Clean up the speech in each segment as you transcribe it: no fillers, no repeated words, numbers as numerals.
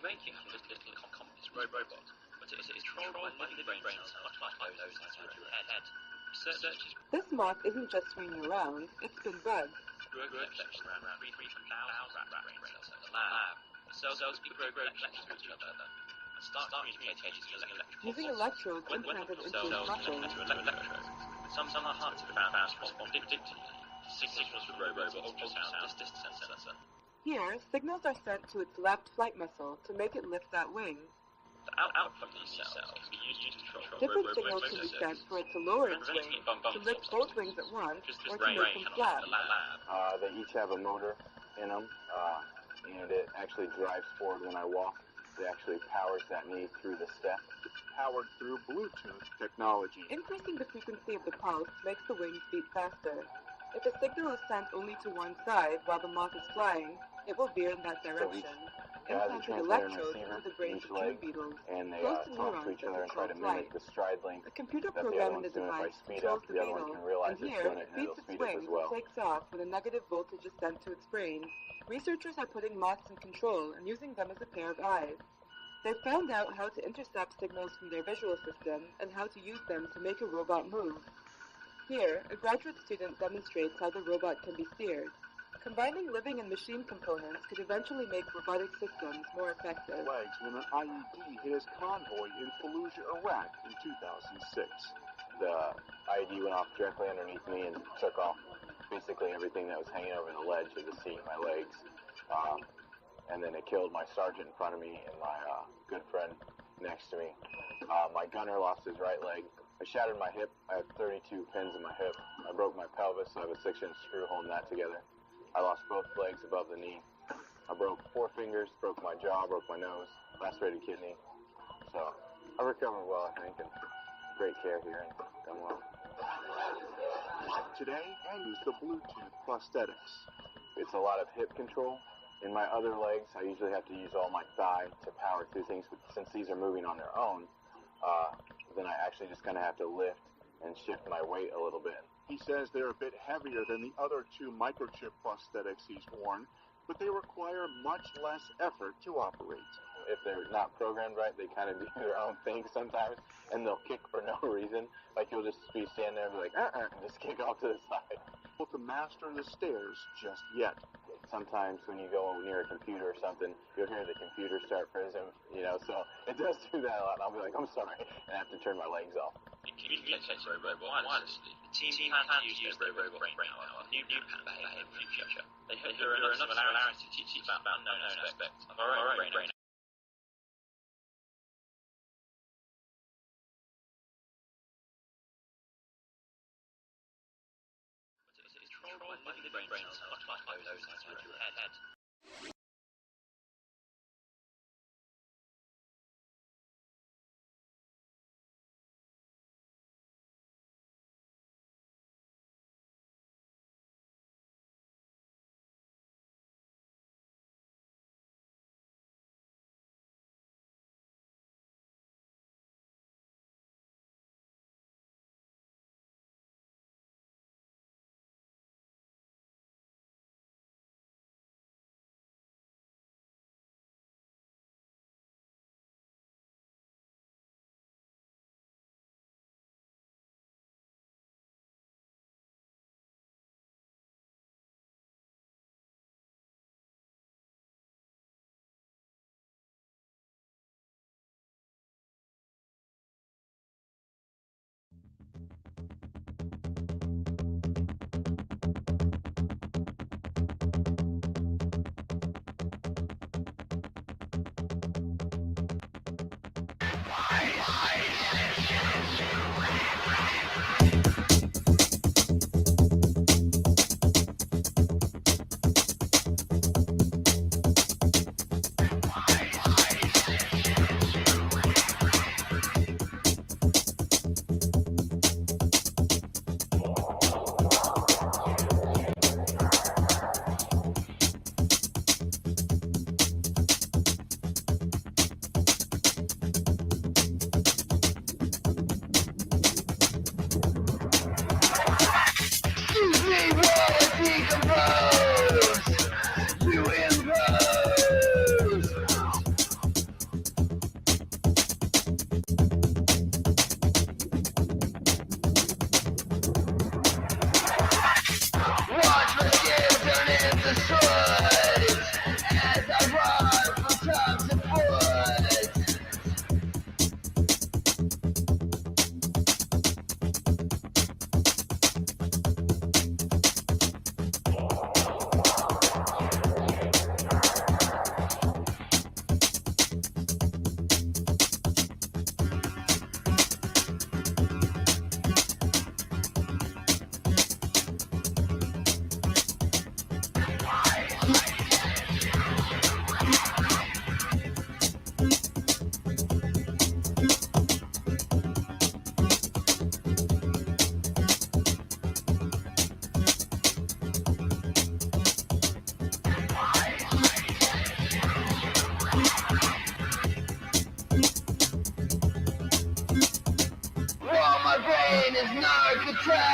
making this little compass robot, but it is controlled by living brain cells much like those inside your head. Researchers. This moth isn't just swinging around, it's been bugged. Grow collections around 3,000 rat brain cells in the lab. The cells grow collections with each other and start communicating using electrodes implanted into its muscles. Some are hard to found respond predictably. Signals with robot ultrasound distance sensor. Here, signals are sent to its left flight muscle to make it lift that wing. The output from these cells can be used to control different signals can be sent for it to lower its wing, to lift both wings at once, or to make them flat. They each have a motor in them, and it actually drives forward when I walk. It actually powers that knee through the step. Powered through Bluetooth technology. Increasing the frequency of the pulse makes the wings beat faster. If a signal is sent only to one side while the moth is flying, it will veer in that direction. Implanted electrodes into the brains of tree beetles, and they close to talk to neurons each other that and try to control mimic flight. the stride length A computer that the program other in the one's doing. If I device speed controls up, the the other one beetle, can realize and it's here doing it, it and beats it'll its speed up wings as well. and takes off when a negative voltage is sent to its brain. Researchers are putting moths in control and using them as a pair of eyes. They've found out how to intercept signals from their visual system and how to use them to make a robot move. Here, a graduate student demonstrates how the robot can be steered. Combining living and machine components could eventually make robotic systems more effective. Legs when an IED hit his convoy in Fallujah, Iraq in 2006. The IED went off directly underneath me and took off basically everything that was hanging over the ledge of the seat, my legs. And then it killed my sergeant in front of me and my good friend next to me. My gunner lost his right leg. I shattered my hip. I have 32 pins in my hip. I broke my pelvis, so I have a 6-inch screw holding that together. I lost both legs above the knee. I broke 4 fingers, broke my jaw, broke my nose, lacerated kidney. So I recovered well, I think, and great care here and done well. Today, I use the Bluetooth prosthetics. It's a lot of hip control. In my other legs, I usually have to use all my thigh to power through things, but since these are moving on their own, then I actually just kind of have to lift and shift my weight a little bit. He says they're a bit heavier than the other 2 microchip prosthetics he's worn, but they require much less effort to operate. If they're not programmed right, they kind of do their own thing sometimes, and they'll kick for no reason. Like you'll just be standing there and be like, and just kick off to the side. To master the stairs just yet. Sometimes when you go near a computer or something, you'll hear the computer start freezing, so it does do that a lot, and I'll be like, I'm sorry, and I have to turn my legs off. In communicating robot wirelessly, the team plan to use their robot brain power, new pattern behavior in the future. They hope there are enough similarities to teach about unknown aspects of our own brain. But it is controlled by living brain cells much like those inside your head. My fame is necrotized.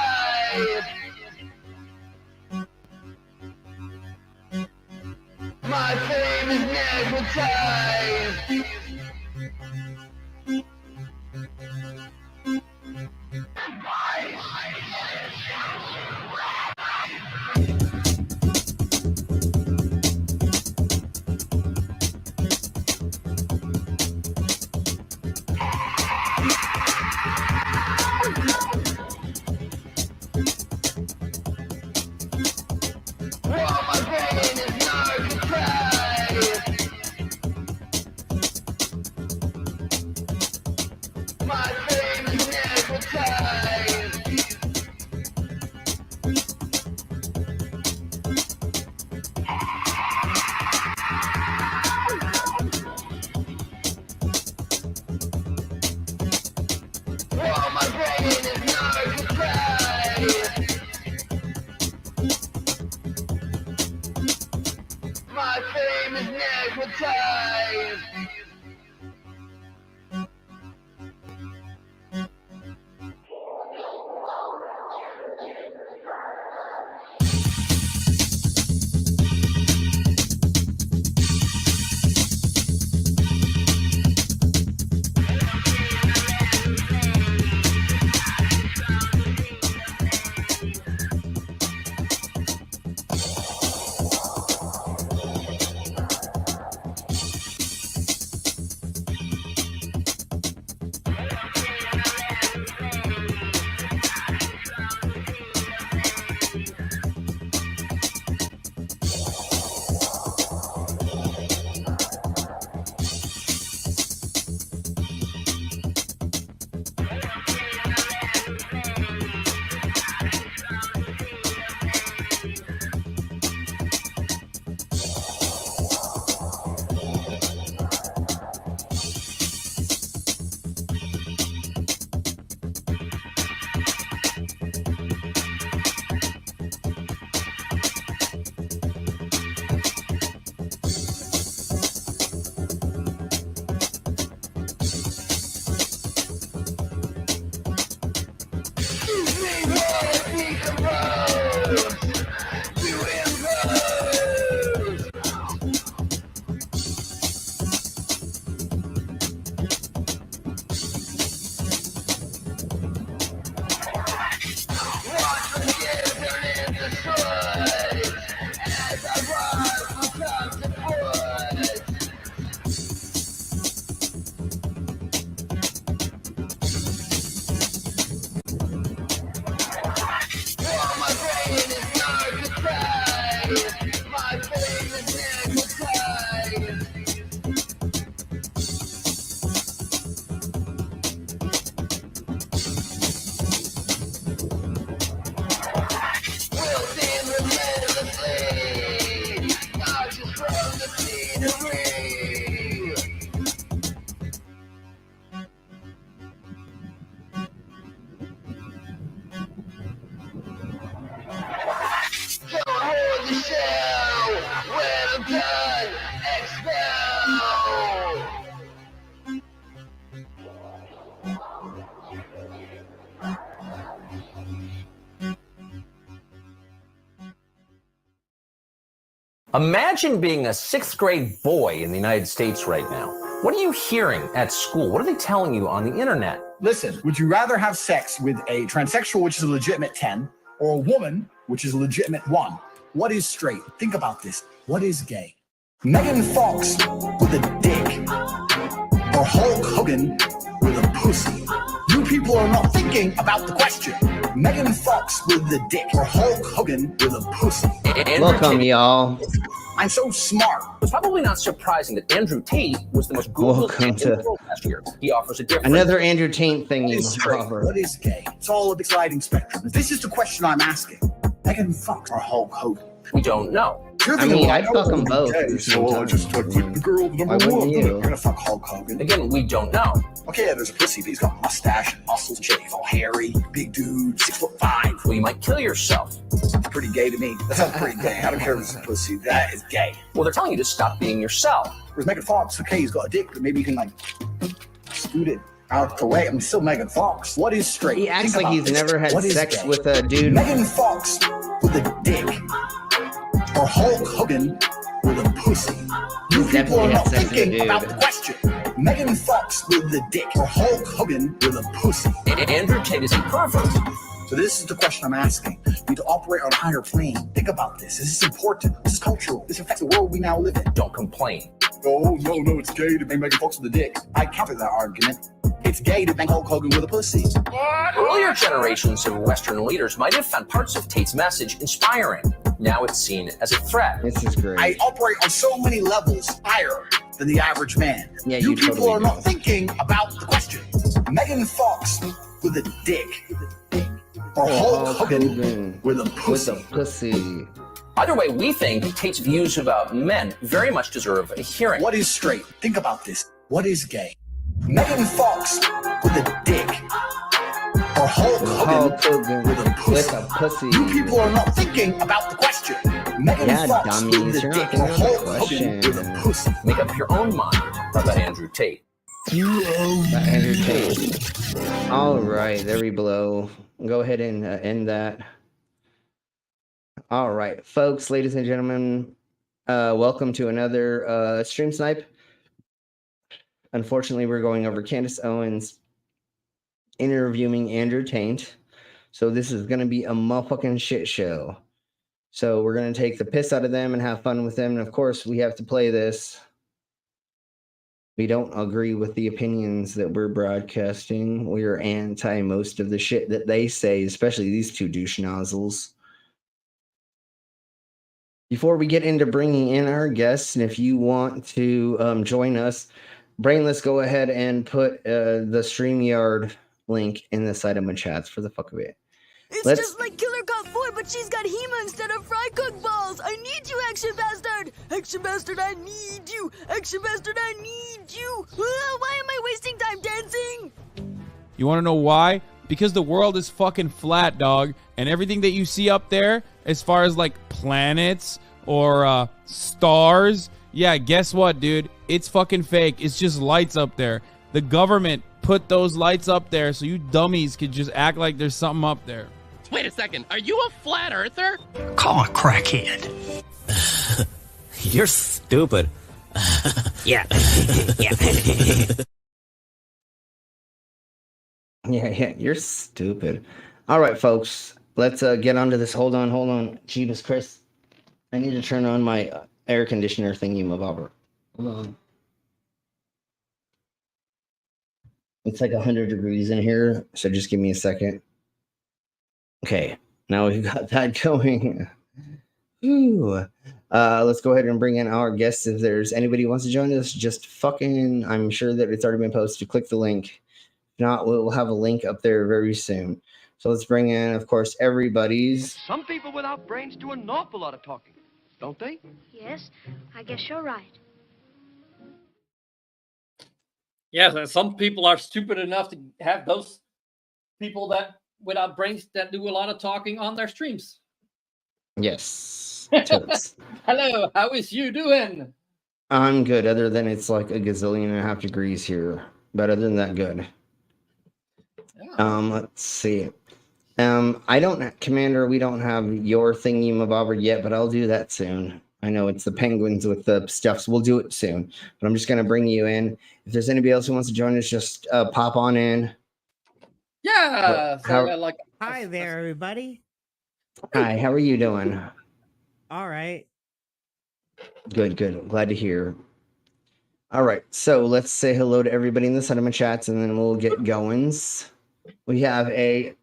My fame is necrotized. Imagine being a 6th grade boy in the United States right now. What are you hearing at school? What are they telling you on the internet? Listen, would you rather have sex with a transsexual, which is a legitimate 10, or a woman, which is a legitimate 1? What is straight? Think about this. What is gay? Megan Fox with a dick, or Hulk Hogan with a pussy? You people are not thinking about the question. Megan Fox with the dick, or Hulk Hogan with a pussy? Welcome, y'all. I'm so smart. It's probably not surprising that Andrew Tate was the most Googled Welcome in the world last year. He offers a different... Another Andrew Tate thingy. What is straight? What is gay? It's all a big sliding spectrum. This is the question I'm asking. Megan Fox or Hulk Hogan? We don't know. I mean, I'd fuck them both. So I just click the girl number one. You're gonna fuck Hulk Hogan. Again, we don't know. Okay, yeah, there's a pussy, but he's got mustache and muscles and shit. He's all hairy, big dude, 6'5". Well, you might kill yourself. That's pretty gay to me. That sounds pretty gay. I don't care if it's a pussy. That is gay. Well, they're telling you to stop being yourself. Whereas Megan Fox, okay, he's got a dick, but maybe you can like scoot it out the way. I'm still Megan Fox. What is straight? He acts like he's never had sex with a dude. Megan Fox with a dick, or Hulk Hogan with a pussy? You people are not thinking about the question. Megan Fox with the dick, or Hulk Hogan with a pussy? Andrew Tate is a pervert. So this is the question I'm asking. We need to operate on a higher plane. Think about this. This is important. This is cultural. This affects the world we now live in. Don't complain. Oh, no, it's gay to bang Megan Fox with a dick. I counter that argument. It's gay to bang Hulk Hogan with a pussy. Earlier generations of Western leaders might have found parts of Tate's message inspiring. Now it's seen as a threat. This is great. I operate on so many levels higher than the average man. Yeah, you people totally are not thinking about the question. Megan Fox with a dick, or Hulk Hogan with a pussy. Either way, we think Tate's views about men very much deserve a hearing. What is straight? Think about this. What is gay? Megan Fox with a dick, or Hulk Hogan with a pussy? You people are not thinking about the question. Megan Fox with a dick, or Hulk Hogan with a pussy? Make up your own mind about Andrew Tate. Andrew Tate. All right, there we blow. Go ahead and end that. All right, folks, ladies and gentlemen, welcome to another stream snipe. Unfortunately, we're going over Candace Owens interviewing Andrew Tate. So this is going to be a motherfucking shit show. So we're going to take the piss out of them and have fun with them. And of course, we have to play this. We don't agree with the opinions that we're broadcasting. We are anti most of the shit that they say, especially these two douche nozzles. Before we get into bringing in our guests, and if you want to join us, Brain, let's go ahead and put the StreamYard link in the side of my chats for the fuck of it. It's just like Killer Cop 4, but she's got Hema instead of fry cook balls. I need you, Action Bastard. Action Bastard, I need you. Action Bastard, I need you. Why am I wasting time dancing? You want to know why? Because the world is fucking flat, dog. And everything that you see up there, as far as like planets or stars, yeah, guess what, dude? It's fucking fake. It's just lights up there. The government put those lights up there so you dummies could just act like there's something up there. Wait a second. Are you a flat earther? Call a crackhead. You're stupid. Yeah. Yeah, you're stupid. All right, folks. Let's get onto this. Hold on. Jeebus, Chris. I need to turn on my air conditioner thingy, mabobber. Hold on. It's like 100 degrees in here, so just give me a second. Okay, now we've got that going. Ooh. Let's go ahead and bring in our guests. If there's anybody who wants to join us, just fucking, I'm sure that it's already been posted. Click the link. If not, we'll have a link up there very soon. So let's bring in, of course, everybody's. Some people without brains do an awful lot of talking, don't they? Yes, I guess you're right. Yeah, some people are stupid enough to have those people that without brains that do a lot of talking on their streams. Yes. Hello, how is you doing? I'm good, other than it's like a gazillion and a half degrees here. But other than that, good. Yeah. Let's see. I don't, Commander, we don't have your thingy mabobber yet, but I'll do that soon. I know it's the penguins with the stuff, so we'll do it soon. But I'm just going to bring you in. If there's anybody else who wants to join us, just pop on in. Yeah. Hi there, everybody. Hi, how are you doing? All right. Good, good. Glad to hear. All right, so let's say hello to everybody in the sentiment chats, and then we'll get going. We have a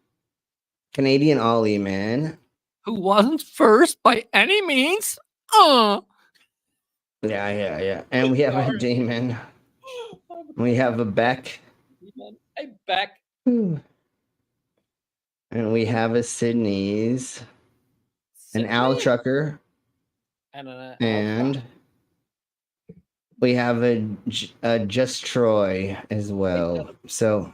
Canadian Ollie man. Who wasn't first by any means. Yeah. And we have a Damon. We have a Beck. Hey, Beck. And we have a Sydney's. An Al Trucker. And we have a Just Troy as well. So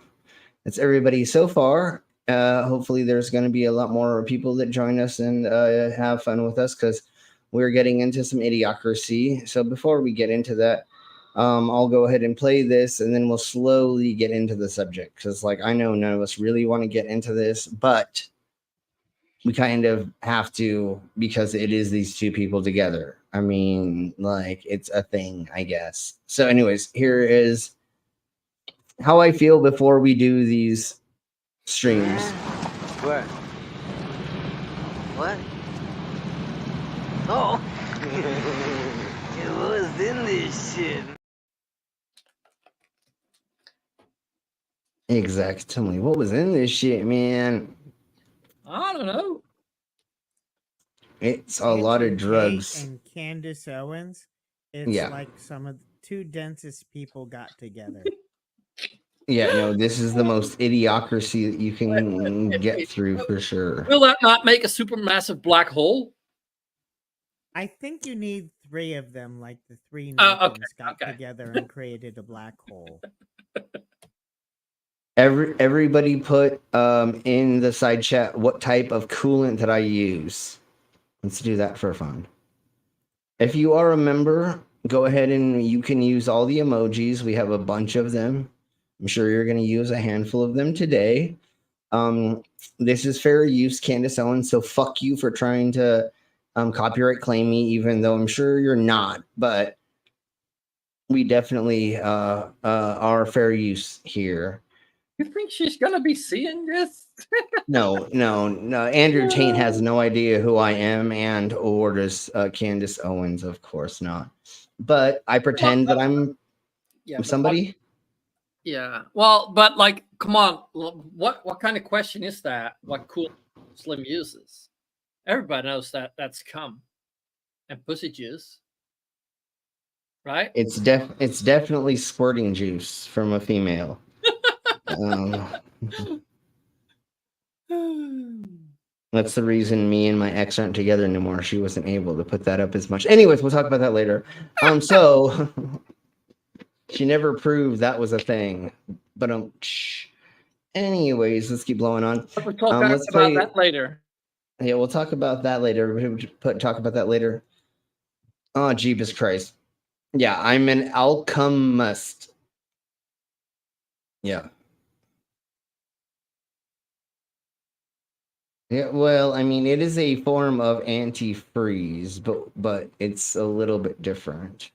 that's everybody so far. Hopefully there's going to be a lot more people that join us and have fun with us, because we're getting into some idiocracy. So before we get into that, I'll go ahead and play this, and then we'll slowly get into the subject, because like I know none of us really want to get into this, but we kind of have to, because it is these two people together. I mean, like, it's a thing, I guess. So anyways, here is how I feel before we do these streams. What? Oh! What was in this shit? Exactly. What was in this shit, man? I don't know. It's a lot of drugs. Tate and Candace Owens. It's like some of the two densest people got together. Yeah, no, this is the most idiocracy that you can get through for sure. Will that not make a supermassive black hole? I think you need 3 of them, like the 3 Nathans got together and created a black hole. Everybody put in the side chat what type of coolant that I use. Let's do that for fun. If you are a member, go ahead and you can use all the emojis. We have a bunch of them. I'm sure you're going to use a handful of them today. This is fair use, Candace Owens, so fuck you for trying to copyright claim me, even though I'm sure you're not. But we definitely are fair use here. You think she's going to be seeing this? No. Andrew Tate has no idea who I am, and or does Candace Owens, of course not. But I pretend that I'm somebody. Well, but like, come on. What kind of question is that? What cool Slim uses? Everybody knows that that's cum and pussy juice, right? It's definitely squirting juice from a female. That's the reason me and my ex aren't together anymore. She wasn't able to put that up as much. Anyways, we'll talk about that later. So she never proved that was a thing. But anyways, let's keep blowing on. We'll talk about that later. Yeah, we'll talk about that later. Talk about that later. Oh, Jeebus Christ. Yeah, I'm an alchemist. Yeah. Yeah, well, I mean, it is a form of antifreeze, but it's a little bit different.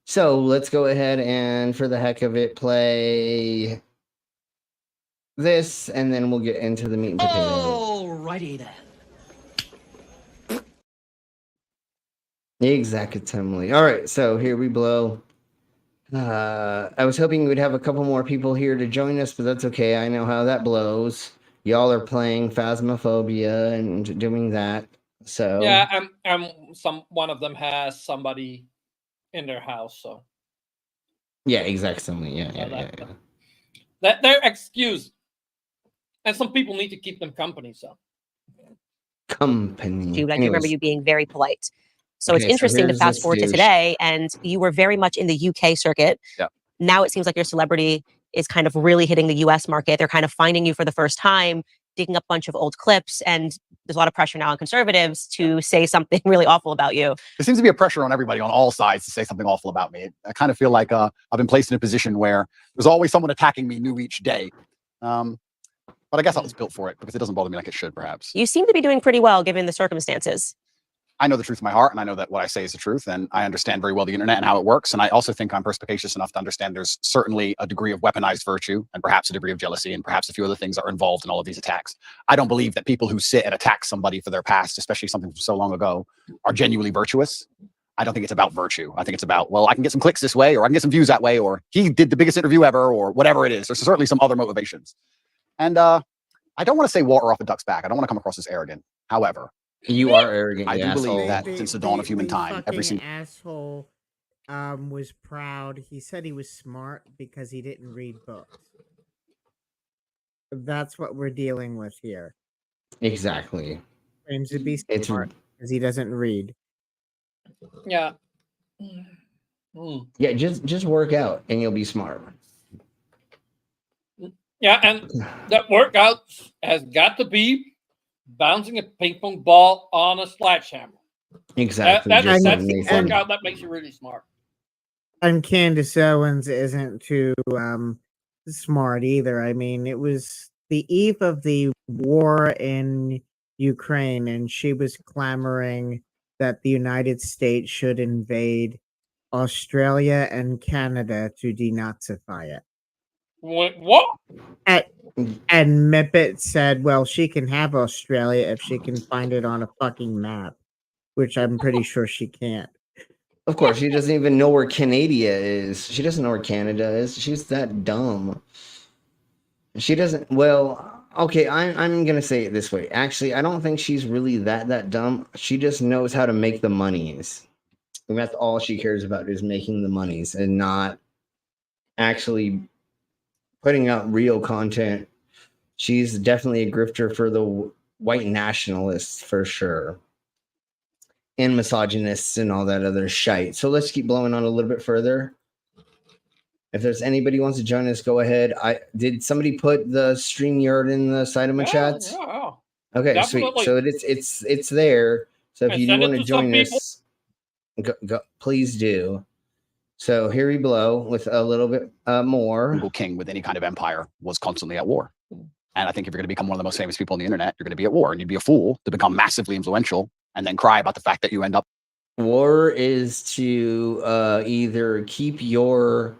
So let's go ahead and, for the heck of it, play this, and then we'll get into the meat and potatoes. Alrighty then. Exactly. All right, so here we blow. I was hoping we'd have a couple more people here to join us, but that's okay. I know how that blows. Y'all are playing Phasmophobia and doing that. So yeah, one of them has somebody in their house. So yeah, exactly. Yeah. That they're excused, and some people need to keep them company. So company. I do remember you being very polite. So it's interesting to fast forward to today, and you were very much in the UK circuit. Yeah. Now it seems like your celebrity is kind of really hitting the US market. They're kind of finding you for the first time, digging up a bunch of old clips, and there's a lot of pressure now on conservatives to say something really awful about you. There seems to be a pressure on everybody on all sides to say something awful about me. I kind of feel like I've been placed in a position where there's always someone attacking me new each day. But I guess I was built for it because it doesn't bother me like it should, perhaps. You seem to be doing pretty well given the circumstances. I know the truth in my heart, and I know that what I say is the truth, and I understand very well the internet and how it works. And I also think I'm perspicacious enough to understand there's certainly a degree of weaponized virtue and perhaps a degree of jealousy and perhaps a few other things that are involved in all of these attacks. I don't believe that people who sit and attack somebody for their past, especially something from so long ago, are genuinely virtuous. I don't think it's about virtue. I think it's about, well, I can get some clicks this way, or I can get some views that way, or he did the biggest interview ever, or whatever it is. There's certainly some other motivations. And I don't want to say water off a duck's back. I don't want to come across as arrogant. However, you are arrogant. I do asshole. believe that since the dawn of human time, every single asshole was proud. He said he was smart because he didn't read books. That's what we're dealing with here. Exactly. Claims to be smart because he doesn't read. Yeah. Yeah, just work out and you'll be smart. Yeah, and that workout has got to be bouncing a ping pong ball on a sledgehammer. Exactly. That's the workout that makes you really smart. And Candace Owens isn't too smart either. I mean, it was the eve of the war in Ukraine, and she was clamoring that the United States should invade Australia and Canada to denazify it. What? And Mippet said, well, she can have Australia if she can find it on a fucking map, which I'm pretty sure she can't. Of course, she doesn't even know where Canada is. She doesn't know where Canada is. She's that dumb. She doesn't. Well, okay, I'm gonna say it this way. Actually, I don't think she's really that dumb. She just knows how to make the monies. And that's all she cares about is making the monies and not actually putting out real content. She's definitely a grifter for the white nationalists for sure. And misogynists and all that other shite. So let's keep blowing on a little bit further. If there's anybody who wants to join us, go ahead. Did somebody put the StreamYard in the side of my chats? Yeah. Okay, Definitely. sweet. So it's there. So if And you do send it want to to some join us, go, please do. So here we blow with a little bit more. Single king with any kind of empire was constantly at war. And I think if you're going to become one of the most famous people on the internet, you're going to be at war, and you'd be a fool to become massively influential and then cry about the fact that you end up. War is to either keep your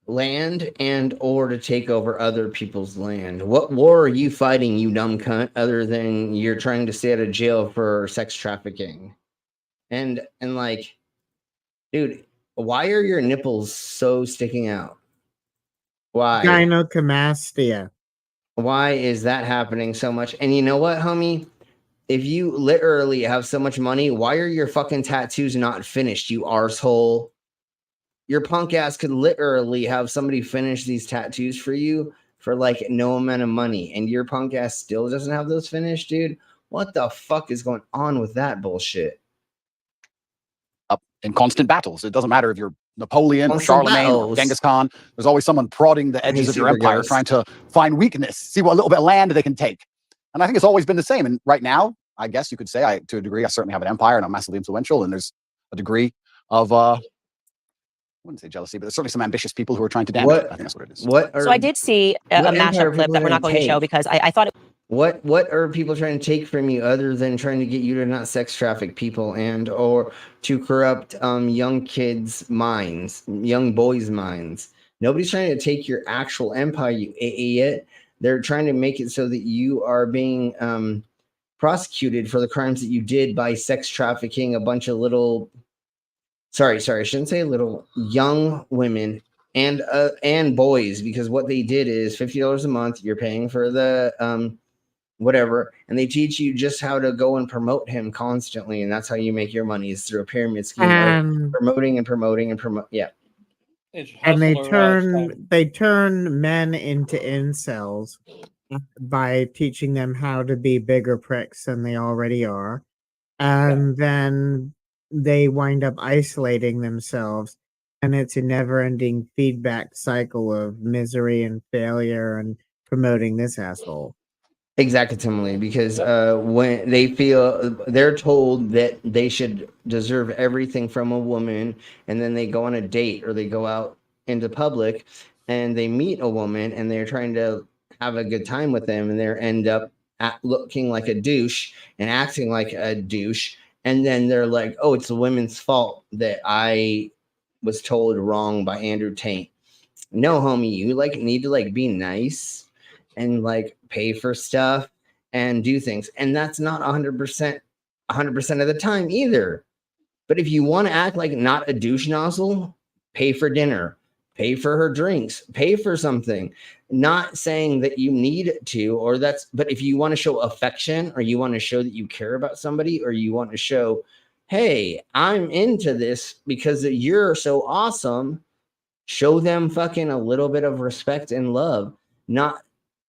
land and or to take over other people's land. What war are you fighting, you dumb cunt, other than you're trying to stay out of jail for sex trafficking? And like, dude, why are your nipples so sticking out? Why? Gynecomastia. Why is that happening so much? And you know what, homie? If you literally have so much money, why are your fucking tattoos not finished, you arsehole? Your punk ass could literally have somebody finish these tattoos for you for like no amount of money, and your punk ass still doesn't have those finished, dude. What the fuck is going on with that bullshit? Up in constant battles. It doesn't matter if you're Napoleon, Charlemagne, or Genghis Khan. There's always someone prodding the edges of your empire, trying to find weakness, see what little bit of land they can take. And I think it's always been the same. And right now, I guess you could say, to a degree, I certainly have an empire and I'm massively influential. And there's a degree of, I wouldn't say jealousy, but there's certainly some ambitious people who are trying to damage it. I think that's what it is. So I did see a mashup clip that we're not going to show because I thought it. What are people trying to take from you other than trying to get you to not sex traffic people and or to corrupt young kids' minds, young boys' minds? Nobody's trying to take your actual empire, you idiot. They're trying to make it so that you are being prosecuted for the crimes that you did by sex trafficking a bunch of little, sorry, I shouldn't say little, young women and boys, because what they did is $50 a month. You're paying for the whatever, and they teach you just how to go and promote him constantly, and that's how you make your money, is through a pyramid scheme of promoting. Yeah. And they turn men into incels by teaching them how to be bigger pricks than they already are, and then they wind up isolating themselves, and it's a never-ending feedback cycle of misery and failure and promoting this asshole. Exactly, Timely, because when they feel they're told that they should deserve everything from a woman, and then they go on a date or they go out into public and they meet a woman and they're trying to have a good time with them, and they end up looking like a douche and acting like a douche, and then they're like, oh, it's the women's fault that I was told wrong by Andrew Tate. No, homie, you like need to like be nice and like pay for stuff and do things, and that's not 100% of the time either. But if you want to act like not a douche nozzle, pay for dinner, pay for her drinks, pay for something. Not saying that you need to, or that's, but if you want to show affection, or you want to show that you care about somebody, or you want to show, hey, I'm into this because you're so awesome, show them fucking a little bit of respect and love, not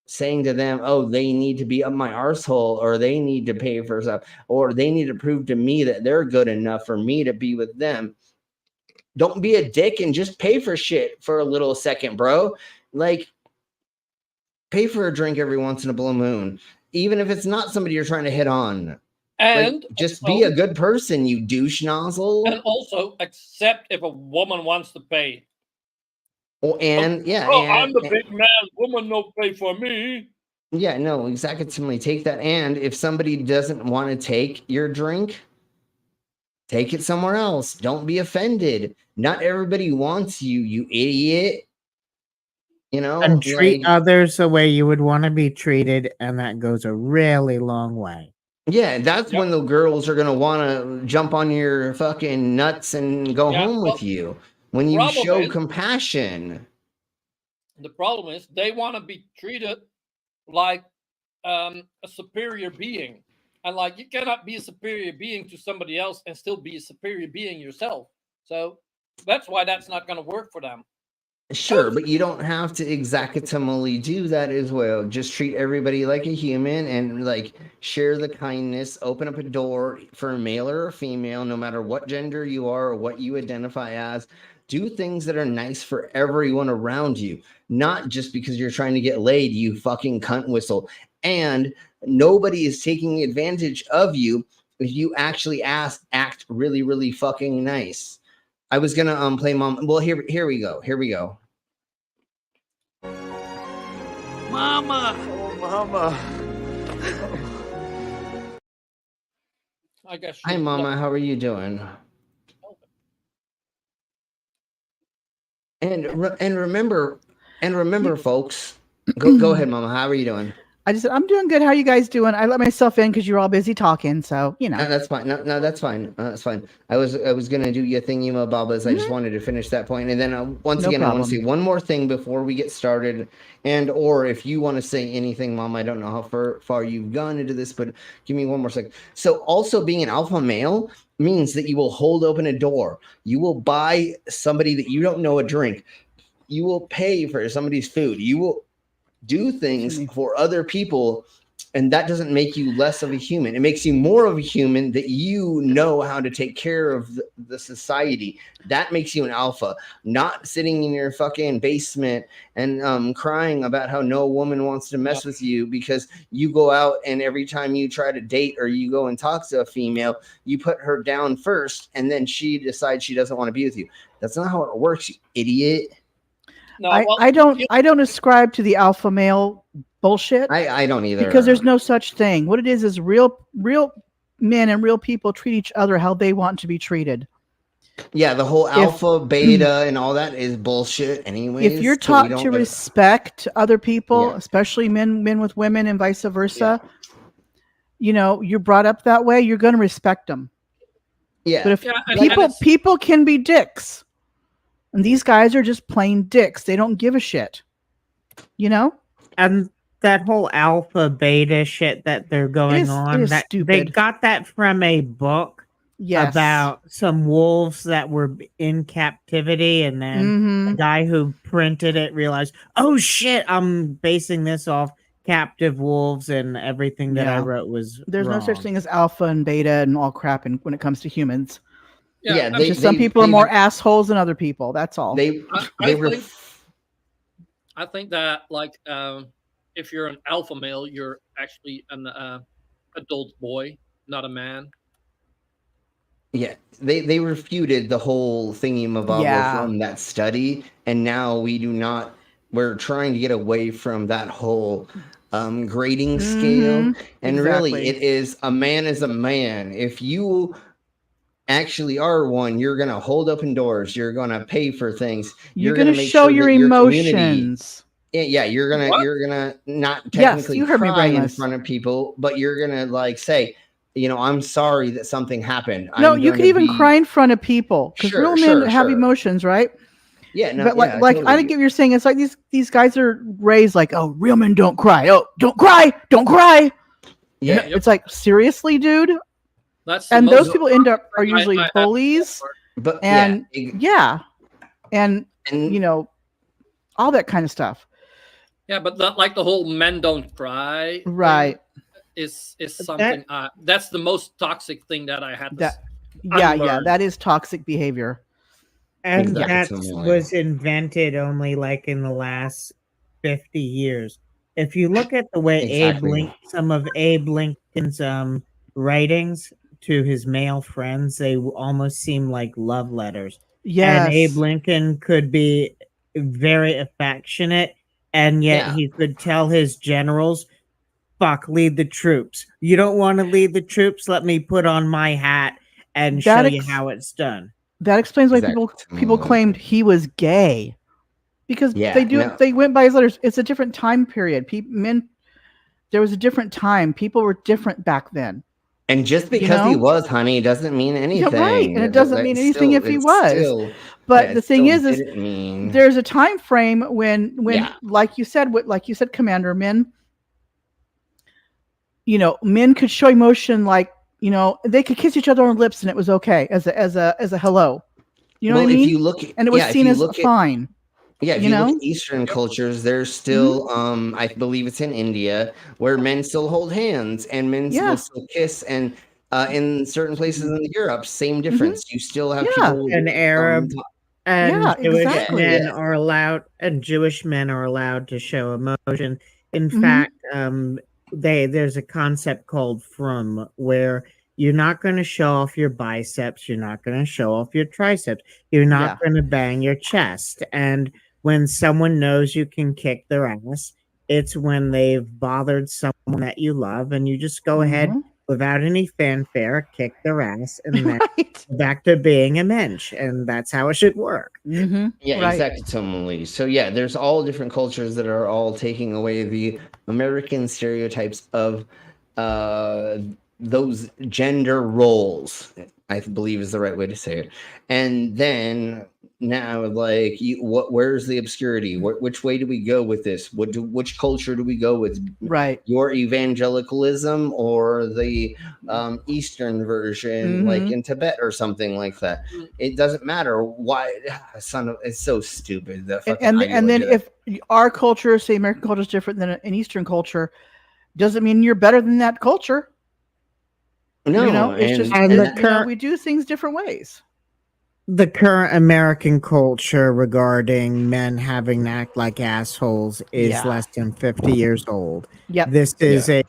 saying to them, oh, they need to be up my arsehole, or they need to pay for stuff, or they need to prove to me that they're good enough for me to be with them. Don't be a dick and just pay for shit for a little second, bro. Like, pay for a drink every once in a blue moon, even if it's not somebody you're trying to hit on. And like, just be a good person, you douche nozzle. And also accept if a woman wants to pay. Oh, and yeah, oh, and, I'm the big man. Woman no pay for me. Yeah, no, exactly. Take that. And if somebody doesn't want to take your drink, take it somewhere else. Don't be offended. Not everybody wants you, you idiot. You know, and treat others the way you would want to be treated, and that goes a really long way. Yeah, that's when the girls are gonna want to jump on your fucking nuts and go home with you. When you show compassion. The problem is they want to be treated like a superior being. And like, you cannot be a superior being to somebody else and still be a superior being yourself. So that's why that's not going to work for them. Sure, but you don't have to exactly do that as well. Just treat everybody like a human and like share the kindness, open up a door for a male or a female, no matter what gender you are or what you identify as. Do things that are nice for everyone around you, not just because you're trying to get laid, you fucking cunt whistle. And nobody is taking advantage of you if you actually act really, really fucking nice. I was gonna play mom. Well, here we go. Mama. Oh, mama. I guess. Hi, mama. How are you doing? And remember, folks. Go ahead, mama. How are you doing? I just said, I'm doing good. How are you guys doing? I let myself in because you're all busy talking. So, you know. No, that's fine. No, that's fine. That's fine. I was going to do your thing, Babas. I just wanted to finish that point. And then once again, I want to say one more thing before we get started. And or if you want to say anything, Mom, I don't know how far you've gone into this, but give me one more second. So also being an alpha male means that you will hold open a door. You will buy somebody that you don't know a drink. You will pay for somebody's food. You will do things for other people, and that doesn't make you less of a human. It makes you more of a human that you know how to take care of the society. That makes you an alpha, not sitting in your fucking basement and crying about how no woman wants to mess with you because you go out and every time you try to date or you go and talk to a female, you put her down first and then she decides she doesn't want to be with you. That's not how it works, you idiot. No, I don't ascribe to the alpha male bullshit. I don't either. Because there's no such thing. What it is real men and real people treat each other how they want to be treated. Yeah, the whole alpha, beta, and all that is bullshit anyways. If you're taught to respect other people, especially men with women and vice versa, you know, you're brought up that way, you're going to respect them. Yeah. But if people can be dicks. And these guys are just plain dicks. They don't give a shit. You know? And that whole alpha beta shit that they're going on, that stupid. They got that from a book about some wolves that were in captivity, and then the guy who printed it realized, oh shit, I'm basing this off captive wolves, and everything that I wrote was There's wrong. no such thing as alpha and beta and all crap when it comes to humans. Yeah, some people are more assholes than other people. That's all. I think that like if you're an alpha male, you're actually an adult boy, not a man. Yeah, they refuted the whole thingy-mabobber from that study, and now we're trying to get away from that whole grading scale, and really, Exactly. it is a man is a man. If you actually are one, you're gonna hold open doors. You're gonna pay for things. You're gonna gonna make show sure your that your community. emotions. Yeah, you're What? gonna not Yes, technically you heard me, cry in Brainless. front of people, but you're gonna like say, I'm sorry that something happened. No, I'm you could gonna even be cry in front of people because real men have emotions, right? Yeah, no, But like, yeah, like I totally. get what you're saying. It's like these guys are raised like, oh, real men don't cry. Oh, don't cry, don't cry. Yeah, it's like seriously, dude. That's the And those most people are I usually had bullies, but and and all that kind of stuff. Yeah, but not like the whole men don't cry thing Right. is something that's the most toxic thing that I had to unlearn. That is toxic behavior. And Exactly. that was invented only like in the last 50 years. If you look at the way some of Abe Lincoln's writings to his male friends, they almost seem like love letters. And Abe Yes. Lincoln could be very affectionate, and yet he could tell his generals, fuck, lead the troops. You don't want to lead the troops? Let me put on my hat and show you how it's done. That explains why people claimed he was gay, because they went by his letters. It's a different time period. There was a different time. People were different back then. And just because he was, honey, doesn't mean anything. Yeah, right. And it doesn't mean anything if he was. But the thing is there's a time frame when like you said, Commander, men could show emotion, like they could kiss each other on the lips and it was okay as a hello. You know what I mean? If you look, and it was seen as fine. Yeah, if you look at Eastern cultures, there's still, I believe it's in India, where men still hold hands and men will still kiss, and in certain places in Europe, same difference. You still have people and Arab and Jewish men Yeah. are allowed, and Jewish men are allowed to show emotion. In fact, there's a concept called frum, where you're not going to show off your biceps, you're not going to show off your triceps, you're not going to bang your chest. And when someone knows you can kick their ass, it's when they've bothered someone that you love, and you just go ahead without any fanfare, kick their ass, and then back to being a mensch. And that's how it should work. Yeah, exactly, totally. So yeah, there's all different cultures that are all taking away the American stereotypes of those gender roles, I believe is the right way to say it. And then now, like, where's the obscurity? Which way do we go with this? Which culture do we go with? Right. Your evangelicalism or the Eastern version, like in Tibet or something like that. It doesn't matter. Why? It's so stupid. And then if our culture, say American culture, is different than an Eastern culture, doesn't mean you're better than that culture. No, it's just we do things different ways. The current American culture regarding men having to act like assholes is less than 50 years old. Yep. This is a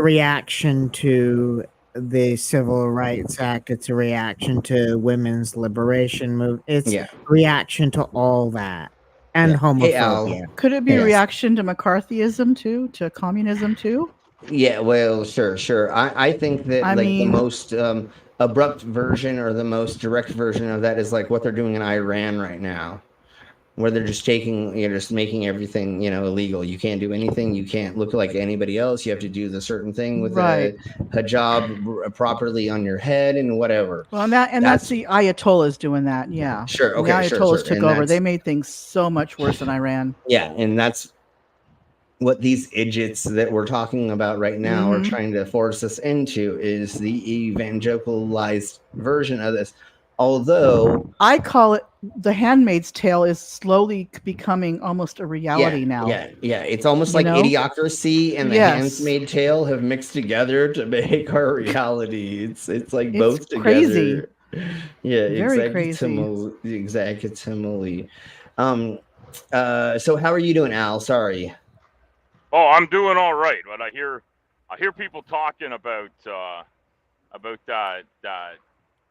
reaction to the Civil Rights Act. It's a reaction to women's liberation movement. It's a reaction to all that. And homophobia. Could it be a reaction to McCarthyism too, to communism too? Yeah, well, sure. I think that the most abrupt version or the most direct version of that is like what they're doing in Iran right now, where they're just just making everything, illegal. You can't do anything. You can't look like anybody else. You have to do the certain thing with a hijab properly on your head and whatever. Well, that's the Ayatollahs doing that. Yeah. Sure. Okay. The Ayatollahs took And over. They made things so much worse in Iran. Yeah, and that's what these idiots that we're talking about right now are trying to force us into, is the evangelicalized version of this. Although I call it The Handmaid's Tale is slowly becoming almost a reality now. Yeah. It's almost like Idiocracy and The Handmaid's Tale have mixed together to make our reality. It's like both crazy. Together. Yeah, very crazy. Exactly. So how are you doing, Al? Sorry. Oh, I'm doing all right, but I hear people talking about that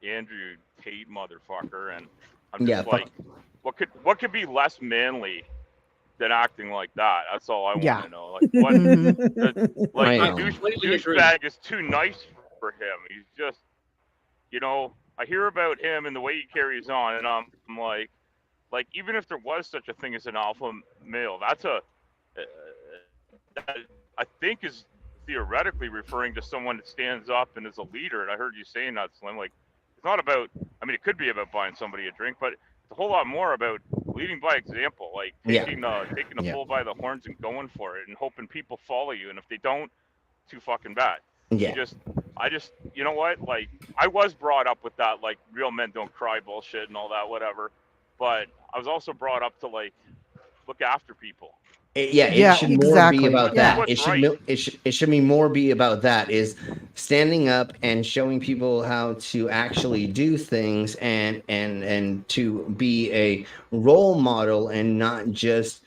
Andrew Tate motherfucker, and I'm just like, what could be less manly than acting like that. That's all I want Yeah. to know. Like what? Like I the know. douchebag is too nice for him. He's just, I hear about him and the way he carries on, and I'm like even if there was such a thing as an alpha male, that's that I think is theoretically referring to someone that stands up and is a leader. And I heard you saying that, Slim. Like, it's not about. I mean, it could be about buying somebody a drink, but it's a whole lot more about leading by example. Like taking the bull by the horns and going for it, and hoping people follow you. And if they don't, too fucking bad. Yeah. I just, you know what? Like, I was brought up with that, like, real men don't cry bullshit and all that, whatever. But I was also brought up to, like, look after people. It should more be about that. What's It should right. it should be more be about that, is standing up and showing people how to actually do things and to be a role model, and not just,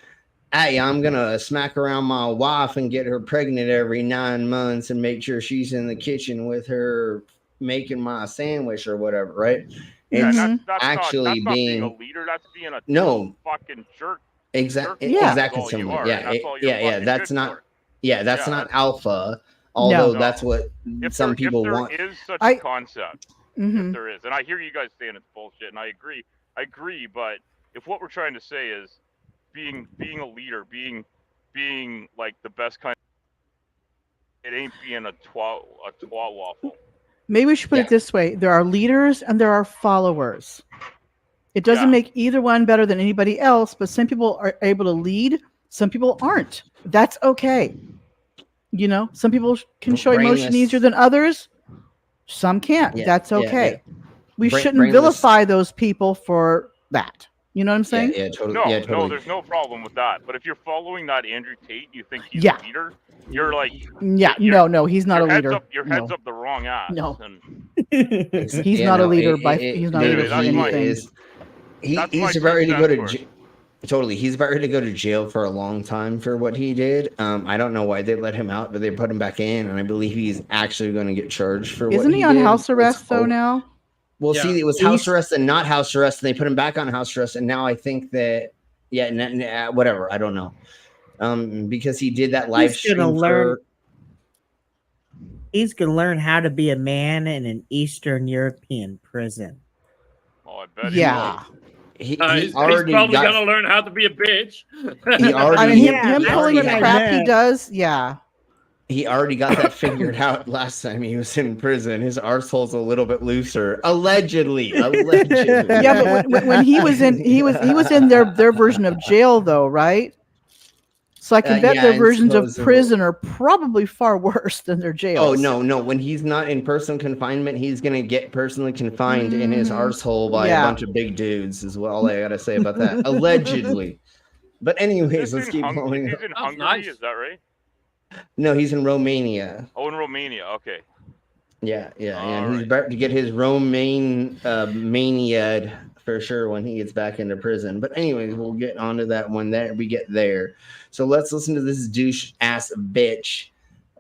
hey, I'm gonna smack around my wife and get her pregnant every 9 months and make sure she's in the kitchen with her making my sandwich or whatever, right? Yeah, It's that's actually not being being a leader. That's being a no fucking jerk. exactly That's all you similar. are, Yeah, and that's all you're fucking that's good not for. that's Yeah, not alpha, although that's what If some people want. If there is such a concept, Mhm. if there is, and I hear you guys saying it's bullshit, and I agree, but if what we're trying to say is being a leader, being like the best kind, it ain't being a twat waffle. Maybe we should put it this way: there are leaders and there are followers. It doesn't make either one better than anybody else, but some people are able to lead, some people aren't. That's okay. Some people can show emotion easier than others. Some can't. That's okay. We shouldn't vilify those people for that. You know what I'm saying? Totally. No, there's no problem with that. But if you're following that Andrew Tate, you think he's a leader, you're like, no, he's not a leader. Your head's up the wrong ass. No. And He's not a leader he's not a leader for anything. He's about ready to go to jail. Totally, he's about ready to go to jail for a long time for what he did. I don't know why they let him out, but they put him back in, and I believe he's actually going to get charged for. Isn't he on house arrest though now? Well, see, it was house arrest and not house arrest, and they put him back on house arrest, and now I think that whatever, I don't know, because he did that live stream. He's gonna learn how to be a man in an Eastern European prison. Oh, I bet. Yeah. He's probably gonna learn how to be a bitch. Him pulling the crap he does, yeah. He already got that figured out last time he was in prison. His arsehole's a little bit looser, allegedly. Yeah, but when he was in their version of jail, though, right? So I can bet their versions of prison are probably far worse than their jails. Oh no! When he's not in personal confinement, he's gonna get personally confined in his arsehole by a bunch of big dudes. Is all I gotta say about that. Allegedly. But anyways, let's keep going. He's in Hungary, is that right? No, he's in Romania. Oh, in Romania. Okay. Yeah, and he's about to get his Romaine mania'd for sure when he gets back into prison. But anyways, we'll get onto that when we get there. So let's listen to this douche ass bitch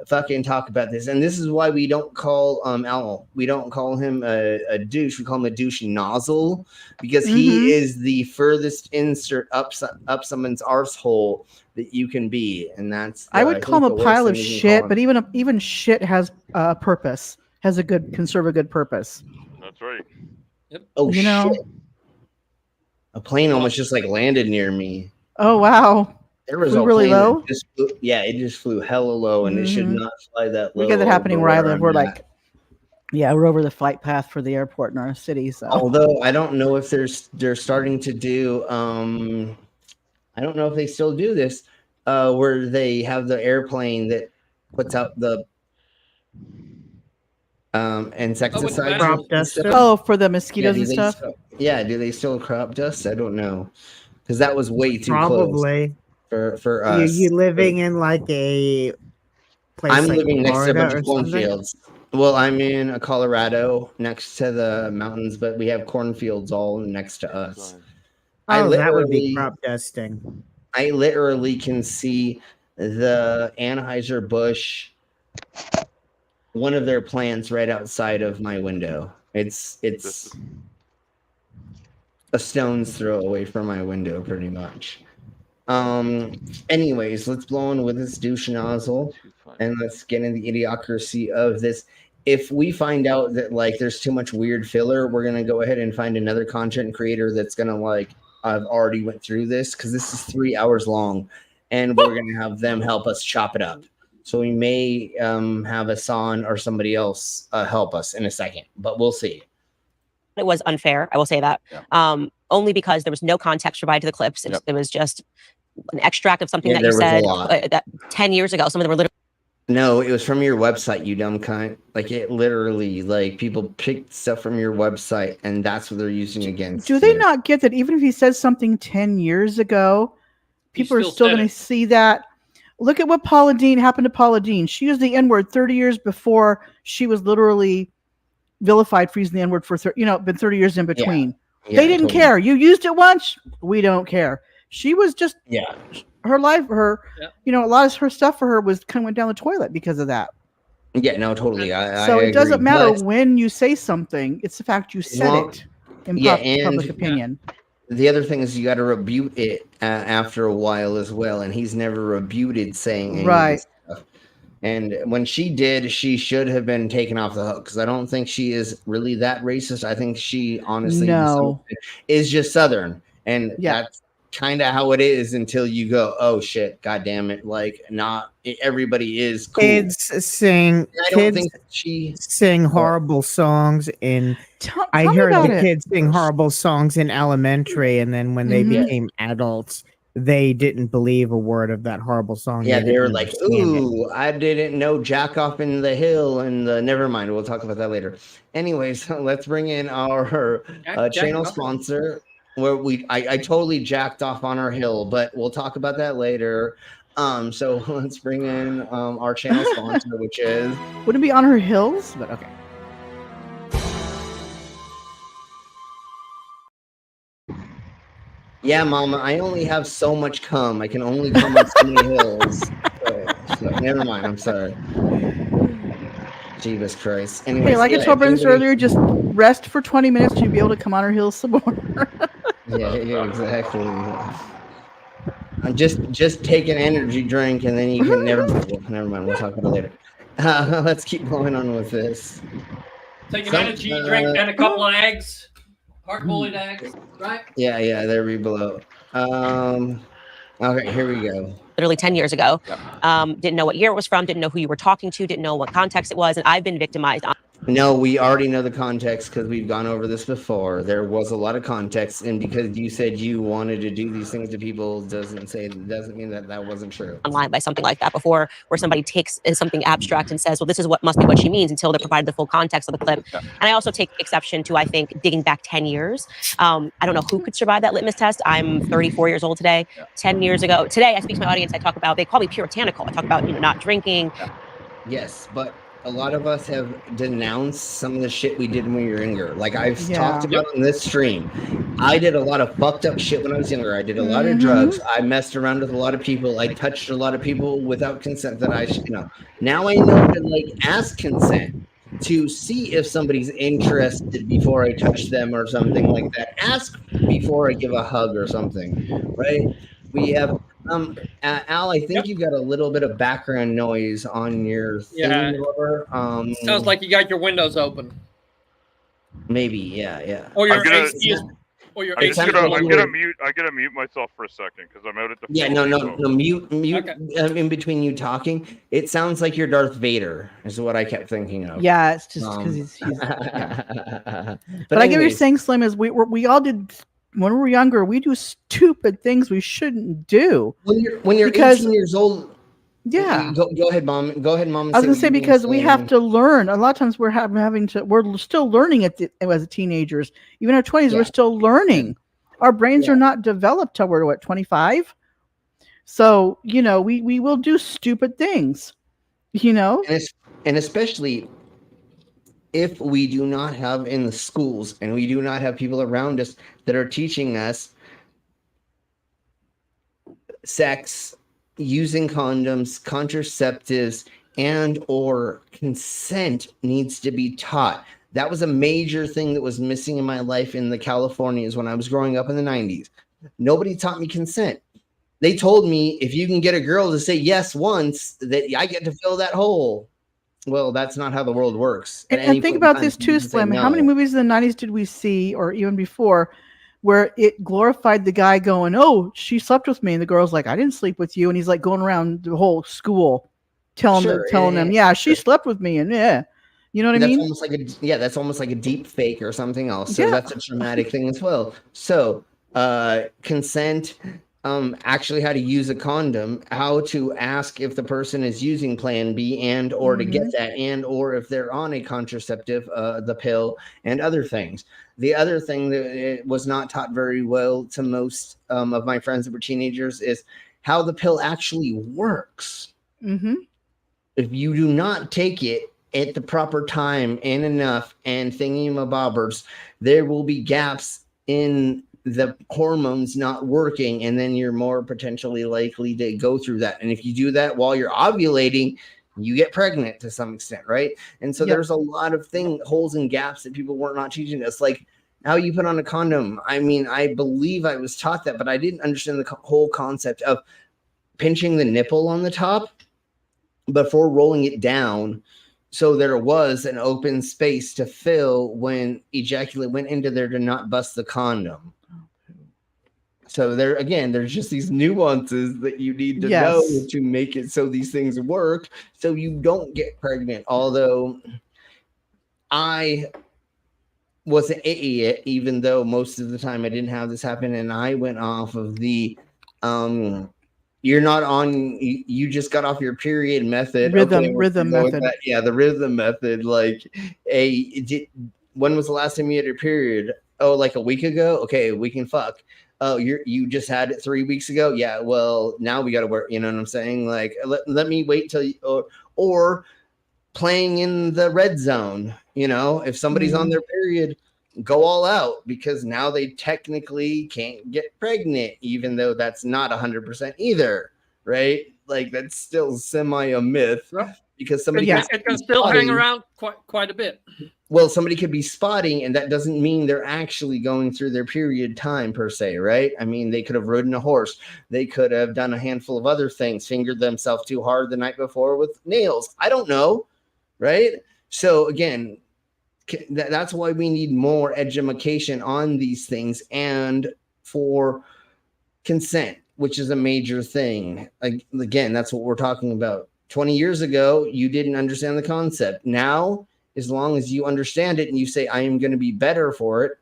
fucking talk about this. And this is why we don't call we don't call him a douche. We call him a douchey nozzle, because he is the furthest insert up someone's arsehole that you can be. And that's I would call him a pile of shit, but even shit has a purpose, has a good purpose. That's right. Yep. Oh, shit. A plane almost just like landed near me. Oh, wow. There was a really low? It just flew hella low, and it should not fly that low. We get that happening where I live. We're like, we're over the flight path for the airport in our city. So, although I don't know if they're starting to do, I don't know if they still do this, where they have the airplane that puts out the insecticide. For the mosquitoes and stuff. Do they still crop dust? I don't know, because that was way too Probably. close. For us. You living in like a place I'm like living next to a Florida bunch of cornfields. Well, I'm in Colorado next to the mountains, but we have cornfields all next to us. That would be crop dusting. I literally can see the Anheuser-Busch, one of their plants right outside of my window. It's a stone's throw away from my window, pretty much. Anyways, let's blow on with this douche nozzle and let's get into the idiocracy of this. If we find out that like there's too much weird filler, we're gonna go ahead and find another content creator that's gonna like I've already went through this because this is 3 hours long, and we're gonna have them help us chop it up. So we may have Hassan or somebody else help us in a second, but we'll see. It was unfair. I will say that. Only because there was no context provided to the clips. It was just an extract of something that you said that 10 years ago. Some of them were literally. No, it was from your website, you dumb cunt. Like it literally, like people picked stuff from your website, and that's what they're using against. Do they not get that even if he says something 10 years ago, people are still going to see that? Look at what Paula Dean happened to Paula Dean. She used the N-word 30 years before she was literally vilified for using the N-word for been 30 years in between. They didn't care. You used it once, we don't care. She was just her life, a lot of her stuff for her was kind of went down the toilet because of that. Yeah, no, totally. So it doesn't matter when you say something; it's the fact you said it in public opinion. The other thing is you got to rebuke it after a while as well, and he's never rebuted saying any of this stuff. And when she did, she should have been taken off the hook because I don't think she is really that racist. I think she honestly is just Southern, and that's kind of how it is until you go, oh shit, god damn it, like not everybody is cool. Kids sing horrible songs in I heard the kids sing horrible songs in elementary, and then when they became adults they didn't believe a word of that horrible song. Yeah, they were like, ooh, I didn't know Jack Off in the Hill, and never mind, we'll talk about that later. Anyways, let's bring in our channel sponsor, where I totally jacked off on our hill, but we'll talk about that later. So let's bring in our channel sponsor, which is... Would it be on her hills? But okay. Yeah, Mama, I only have so much cum. I can only come on so many hills. So, never mind, I'm sorry. Jesus Christ. Anyways, hey, like I told Burns earlier, just rest for 20 minutes to be able to come on our hills some more. yeah, exactly. Just take an energy drink and then you can never mind. We'll talk about it later. Let's keep going on with this. Take an energy drink and a couple of eggs. Hard-boiled eggs, right? Yeah, there we below. Okay, here we go. Literally 10 years ago. Didn't know what year it was from, didn't know who you were talking to, didn't know what context it was, and I've been victimized. No, we already know the context because we've gone over this before. There was a lot of context, and because you said you wanted to do these things to people doesn't mean that wasn't true. Online by something like that before, where somebody takes something abstract and says, well, this is what must be what she means, until they're provided the full context of the clip. And I also take exception to, I think, digging back 10 years. I don't know who could survive that litmus test. I'm 34 years old today. 10 years ago. Today, I speak to my audience. I talk about, they call me puritanical. I talk about, not drinking. Yes, but a lot of us have denounced some of the shit we did when we were younger. Like I've talked about in this stream. I did a lot of fucked up shit when I was younger. I did a lot of drugs. I messed around with a lot of people. I touched a lot of people without consent that I should know. Now I know to ask consent to see if somebody's interested before I touch them or something like that. Ask before I give a hug or something, right? We have Al, I think you got a little bit of background noise on your thing. Sounds like you got your windows open. Maybe, yeah. Or your I'm AC is. Or your I'm gonna mute myself for a second because I'm out at the. Yeah, no, mute. Okay. In between you talking, it sounds like you're Darth Vader. Is what I kept thinking of. Yeah, it's just because he's. Yeah. But I get what you're saying, Slim. Is we all did. When we were younger, we do stupid things we shouldn't do. When you're 18 years old, yeah. Go ahead, Mom. Go ahead, Mom. I was gonna say because we have to learn. A lot of times we're still learning as teenagers. Even in our 20s, we're still learning. Our brains are not developed till we're 25. So we will do stupid things. And especially if we do not have in the schools and we do not have people around us that are teaching us sex, using condoms, contraceptives, and or consent needs to be taught. That was a major thing that was missing in my life in the Californias when I was growing up in the 90s. Nobody taught me consent. They told me if you can get a girl to say yes once, that I get to fill that hole. Well, that's not how the world works. And think about this too, Slim. How many movies in the 90s did we see, or even before, where it glorified the guy going, "Oh, she slept with me," and the girl's like, "I didn't sleep with you," and he's like going around the whole school telling them, "Yeah, she slept with me," and yeah, you know what I mean? That's almost like a deep fake or something else. So that's a traumatic thing as well. So consent. Actually how to use a condom, how to ask if the person is using Plan B and or to get that, and or if they're on a contraceptive, the pill, and other things. The other thing that it was not taught very well to most of my friends that were teenagers is how the pill actually works. If you do not take it at the proper time and enough and thingy-mabobbers, there will be gaps in the hormones not working, and then you're more potentially likely to go through that. And if you do that while you're ovulating, you get pregnant to some extent, right? And so there's a lot of holes and gaps that people were not teaching us, like how you put on a condom. I mean, I believe I was taught that, but I didn't understand the whole concept of pinching the nipple on the top before rolling it down, so there was an open space to fill when ejaculate went into there to not bust the condom. So there's just these nuances that you need to know to make it so these things work, so you don't get pregnant. Although I was an idiot, even though most of the time I didn't have this happen, and I went off of the you're not on, you just got off your period method. Rhythm method. Yeah, the rhythm method. Like, when was the last time you had your period? Oh, like a week ago? Okay, we can fuck. Oh, you just had it 3 weeks ago? Yeah, well, now we got to work. You know what I'm saying? Like, let me wait till you, or playing in the red zone. You know, if somebody's on their period, go all out, because now they technically can't get pregnant, even though that's not 100% either, right? Like, that's still semi a myth, because somebody it can still hang around quite a bit. Well, somebody could be spotting, and that doesn't mean they're actually going through their period time per se, right? I mean, they could have ridden a horse, they could have done a handful of other things, fingered themselves too hard the night before with nails. I don't know, right? So again, that's why we need more education on these things, and for consent, which is a major thing. Again, that's what we're talking about. 20 years ago, you didn't understand the concept. Now, as long as you understand it and you say, I am going to be better for it,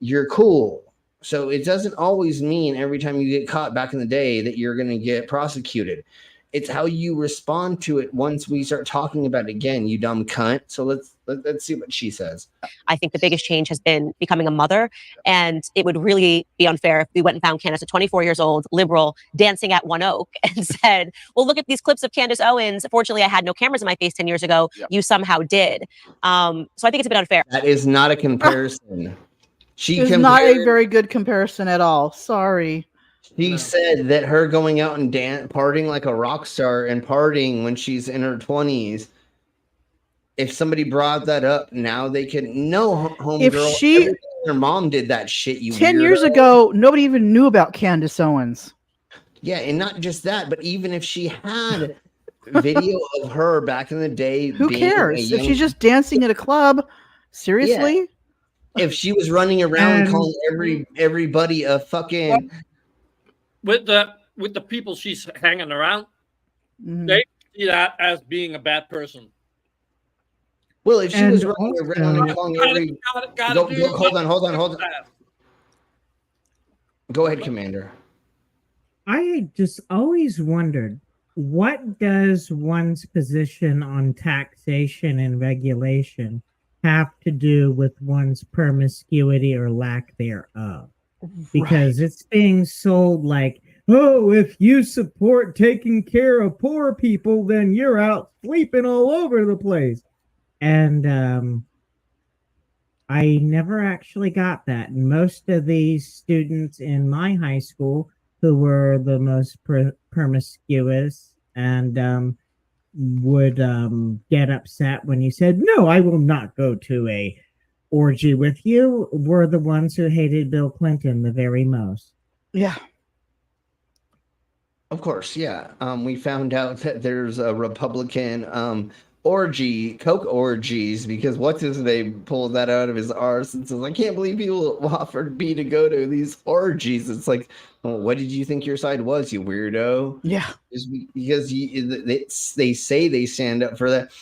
you're cool. So it doesn't always mean every time you get caught back in the day that you're going to get prosecuted. It's how you respond to it once we start talking about it again, you dumb cunt. So let's see what she says. I think the biggest change has been becoming a mother, and it would really be unfair if we went and found Candace at 24 years old, liberal, dancing at One Oak, and said, well, look at these clips of Candace Owens. Fortunately, I had no cameras in my face 10 years ago. Yep. You somehow did. So I think it's a bit unfair. That is not a comparison. It's not a very good comparison at all. Sorry. She said that her going out and partying like a rock star and partying when she's in her 20s, if somebody brought that up, now they can know homegirl. Her mom did that shit. 10 years ago, nobody even knew about Candace Owens. Yeah, and not just that, but even if she had video of her back in the day, who cares? If she's just dancing at a club, seriously? Yeah. If she was running around calling everybody a fucking. With the people she's hanging around, they see that as being a bad person. Well, if she was running around and calling hold on. Go ahead, Commander. I just always wondered, what does one's position on taxation and regulation have to do with one's promiscuity or lack thereof? Because it's being sold like, oh, if you support taking care of poor people, then you're out sleeping all over the place. And I never actually got that. And most of these students in my high school who were the most promiscuous and would get upset when you said, no, I will not go to a orgy with you, were the ones who hated Bill Clinton the very most. Yeah. Of course, yeah. We found out that there's a Republican coke orgies, because what's his name pulled that out of his arse and says, I can't believe people offered me to go to these orgies. It's like, well, what did you think your side was, you weirdo? Yeah. Because they say they stand up for that.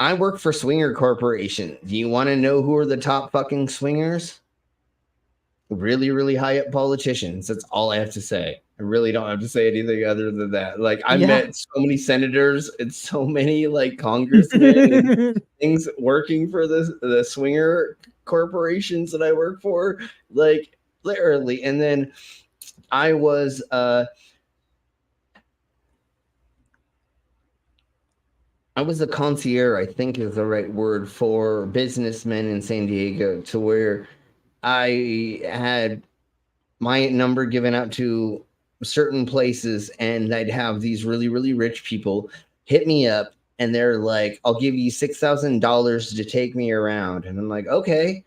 I work for Swinger Corporation. Do you want to know who are the top fucking swingers? Really, really high up politicians. That's all I have to say. I really don't have to say anything other than that. Like, I met so many senators and so many like congressmen and things working for the swinger corporations that I work for, like literally. And then I was a concierge, I think is the right word, for businessmen in San Diego, to where I had my number given out to certain places, and I'd have these really, really rich people hit me up, and they're like, I'll give you $6,000 to take me around. And I'm like, okay.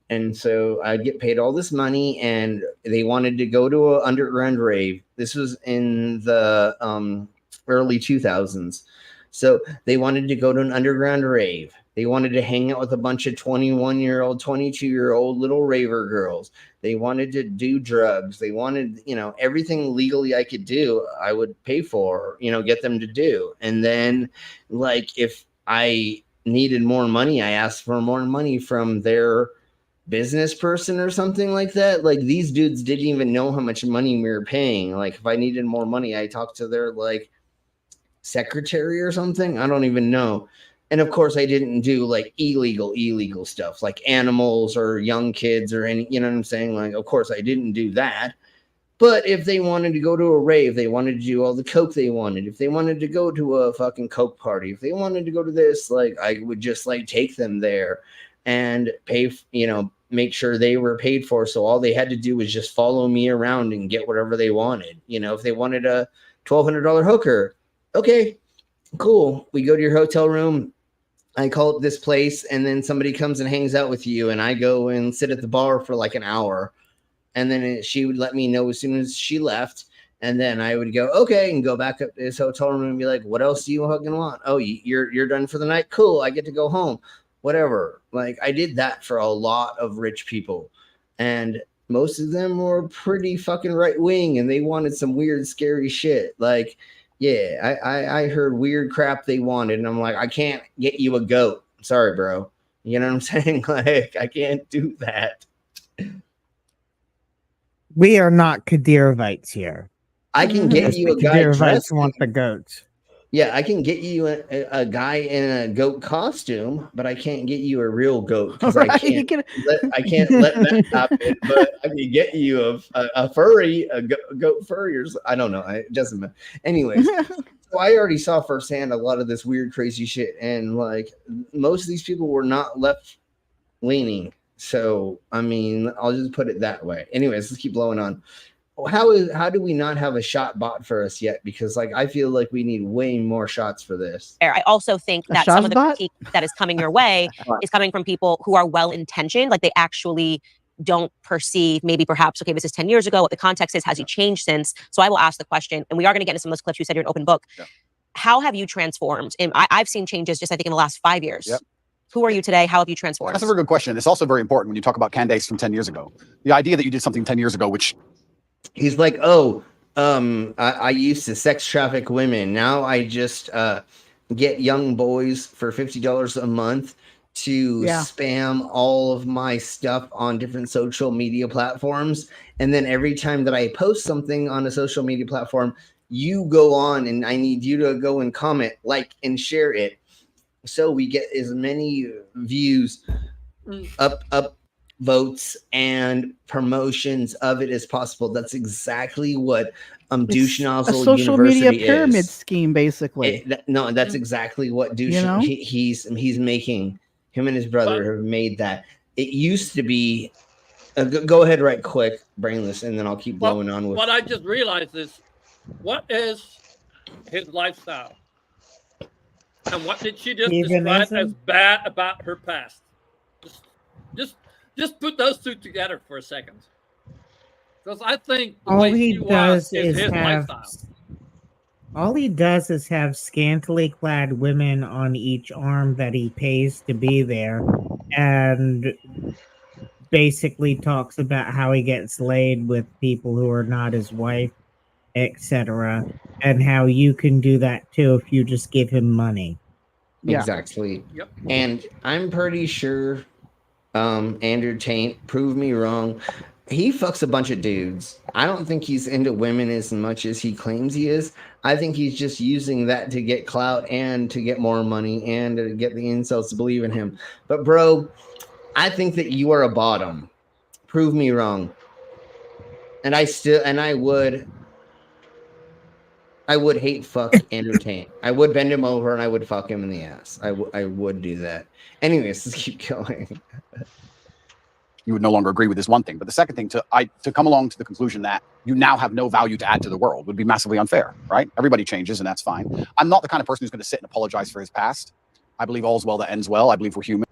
And so I'd get paid all this money, and they wanted to go to an underground rave. This was in the early 2000s. So they wanted to go to an underground rave. They wanted to hang out with a bunch of 21-year-old, 22-year-old little raver girls. They wanted to do drugs. They wanted, everything legally I could do, I would pay for, get them to do. And then, like, if I needed more money, I asked for more money from their business person or something like that. Like, these dudes didn't even know how much money we were paying. Like, if I needed more money, I talked to their, like, secretary or something. I don't even know. And of course, I didn't do like illegal stuff like animals or young kids or any, you know what I'm saying? Like, of course, I didn't do that. But if they wanted to go to a rave, they wanted to do all the coke they wanted. If they wanted to go to a fucking coke party, if they wanted to go to this, like, I would just like take them there and pay, make sure they were paid for. So all they had to do was just follow me around and get whatever they wanted. If they wanted a $1,200 hooker, okay, cool. We go to your hotel room. I call it this place, and then somebody comes and hangs out with you, and I go and sit at the bar for like an hour, and then she would let me know as soon as she left, and then I would go, okay, and go back up to this hotel room and be like, what else do you fucking want? Oh, you're done for the night? Cool, I get to go home. Whatever. Like, I did that for a lot of rich people, and most of them were pretty fucking right wing, and they wanted some weird, scary shit. Like, yeah, I heard weird crap they wanted, and I'm like, I can't get you a goat. Sorry, bro. You know what I'm saying? Like, I can't do that. We are not Kadyrvites here. I can get you a guy dressed. Want the goats. Yeah, I can get you a guy in a goat costume, but I can't get you a real goat because I can't let that happen. But I can get you a furry, a goat furry, or I don't know. It doesn't matter. Anyways, so I already saw firsthand a lot of this weird, crazy shit, and like most of these people were not left leaning. So I mean, I'll just put it that way. Anyways, let's keep blowing on. How do we not have a shot bought for us yet? Because like I feel like we need way more shots for this. I also think that some of the critique that is coming your way is coming from people who are well intentioned, like they actually don't perceive maybe perhaps, okay, this is 10 years ago, what the context is, has he changed since? So I will ask the question, and we are going to get into some of those clips. You said you're an open book. Yeah. How have you transformed? And I've seen changes just I think in the last 5 years. Yep. Who are you today? How have you transformed? That's a very good question. It's also very important when you talk about Candace from 10 years ago. The idea that you did something 10 years ago, which he's like, I used to sex traffic women. Now I just get young boys for $50 a month to spam all of my stuff on different social media platforms. And then every time that I post something on a social media platform, you go on and I need you to go and comment, like, and share it. So we get as many views, up votes and promotions of it as possible. That's exactly what Douche Nozzle a social University media pyramid scheme, basically. That's exactly what Douche he's making. Him and his brother have made that. It used to be. Go ahead, right quick, Brainless, and then I'll keep blowing on with. What I just realized is, what is his lifestyle, and what did she just describe as bad about her past? Just put those two together for a second. Because I think the all way he you does is is his have lifestyle. all he does is have scantily clad women on each arm that he pays to be there, and basically talks about how he gets laid with people who are not his wife, etc., and how you can do that too if you just give him money. Exactly. Yep. And I'm pretty sure Andrew Tate, prove me wrong. He fucks a bunch of dudes. I don't think he's into women as much as he claims he is. I think he's just using that to get clout and to get more money and to get the incels to believe in him. But bro, I think that you are a bottom. Prove me wrong. And I would hate fuck Andrew Tate. I would bend him over and I would fuck him in the ass. I would do that. Anyways, let's keep going. You would no longer agree with this one thing. But the second thing, to come along to the conclusion that you now have no value to add to the world would be massively unfair, right? Everybody changes, and that's fine. I'm not the kind of person who's going to sit and apologize for his past. I believe all's well that ends well. I believe we're human.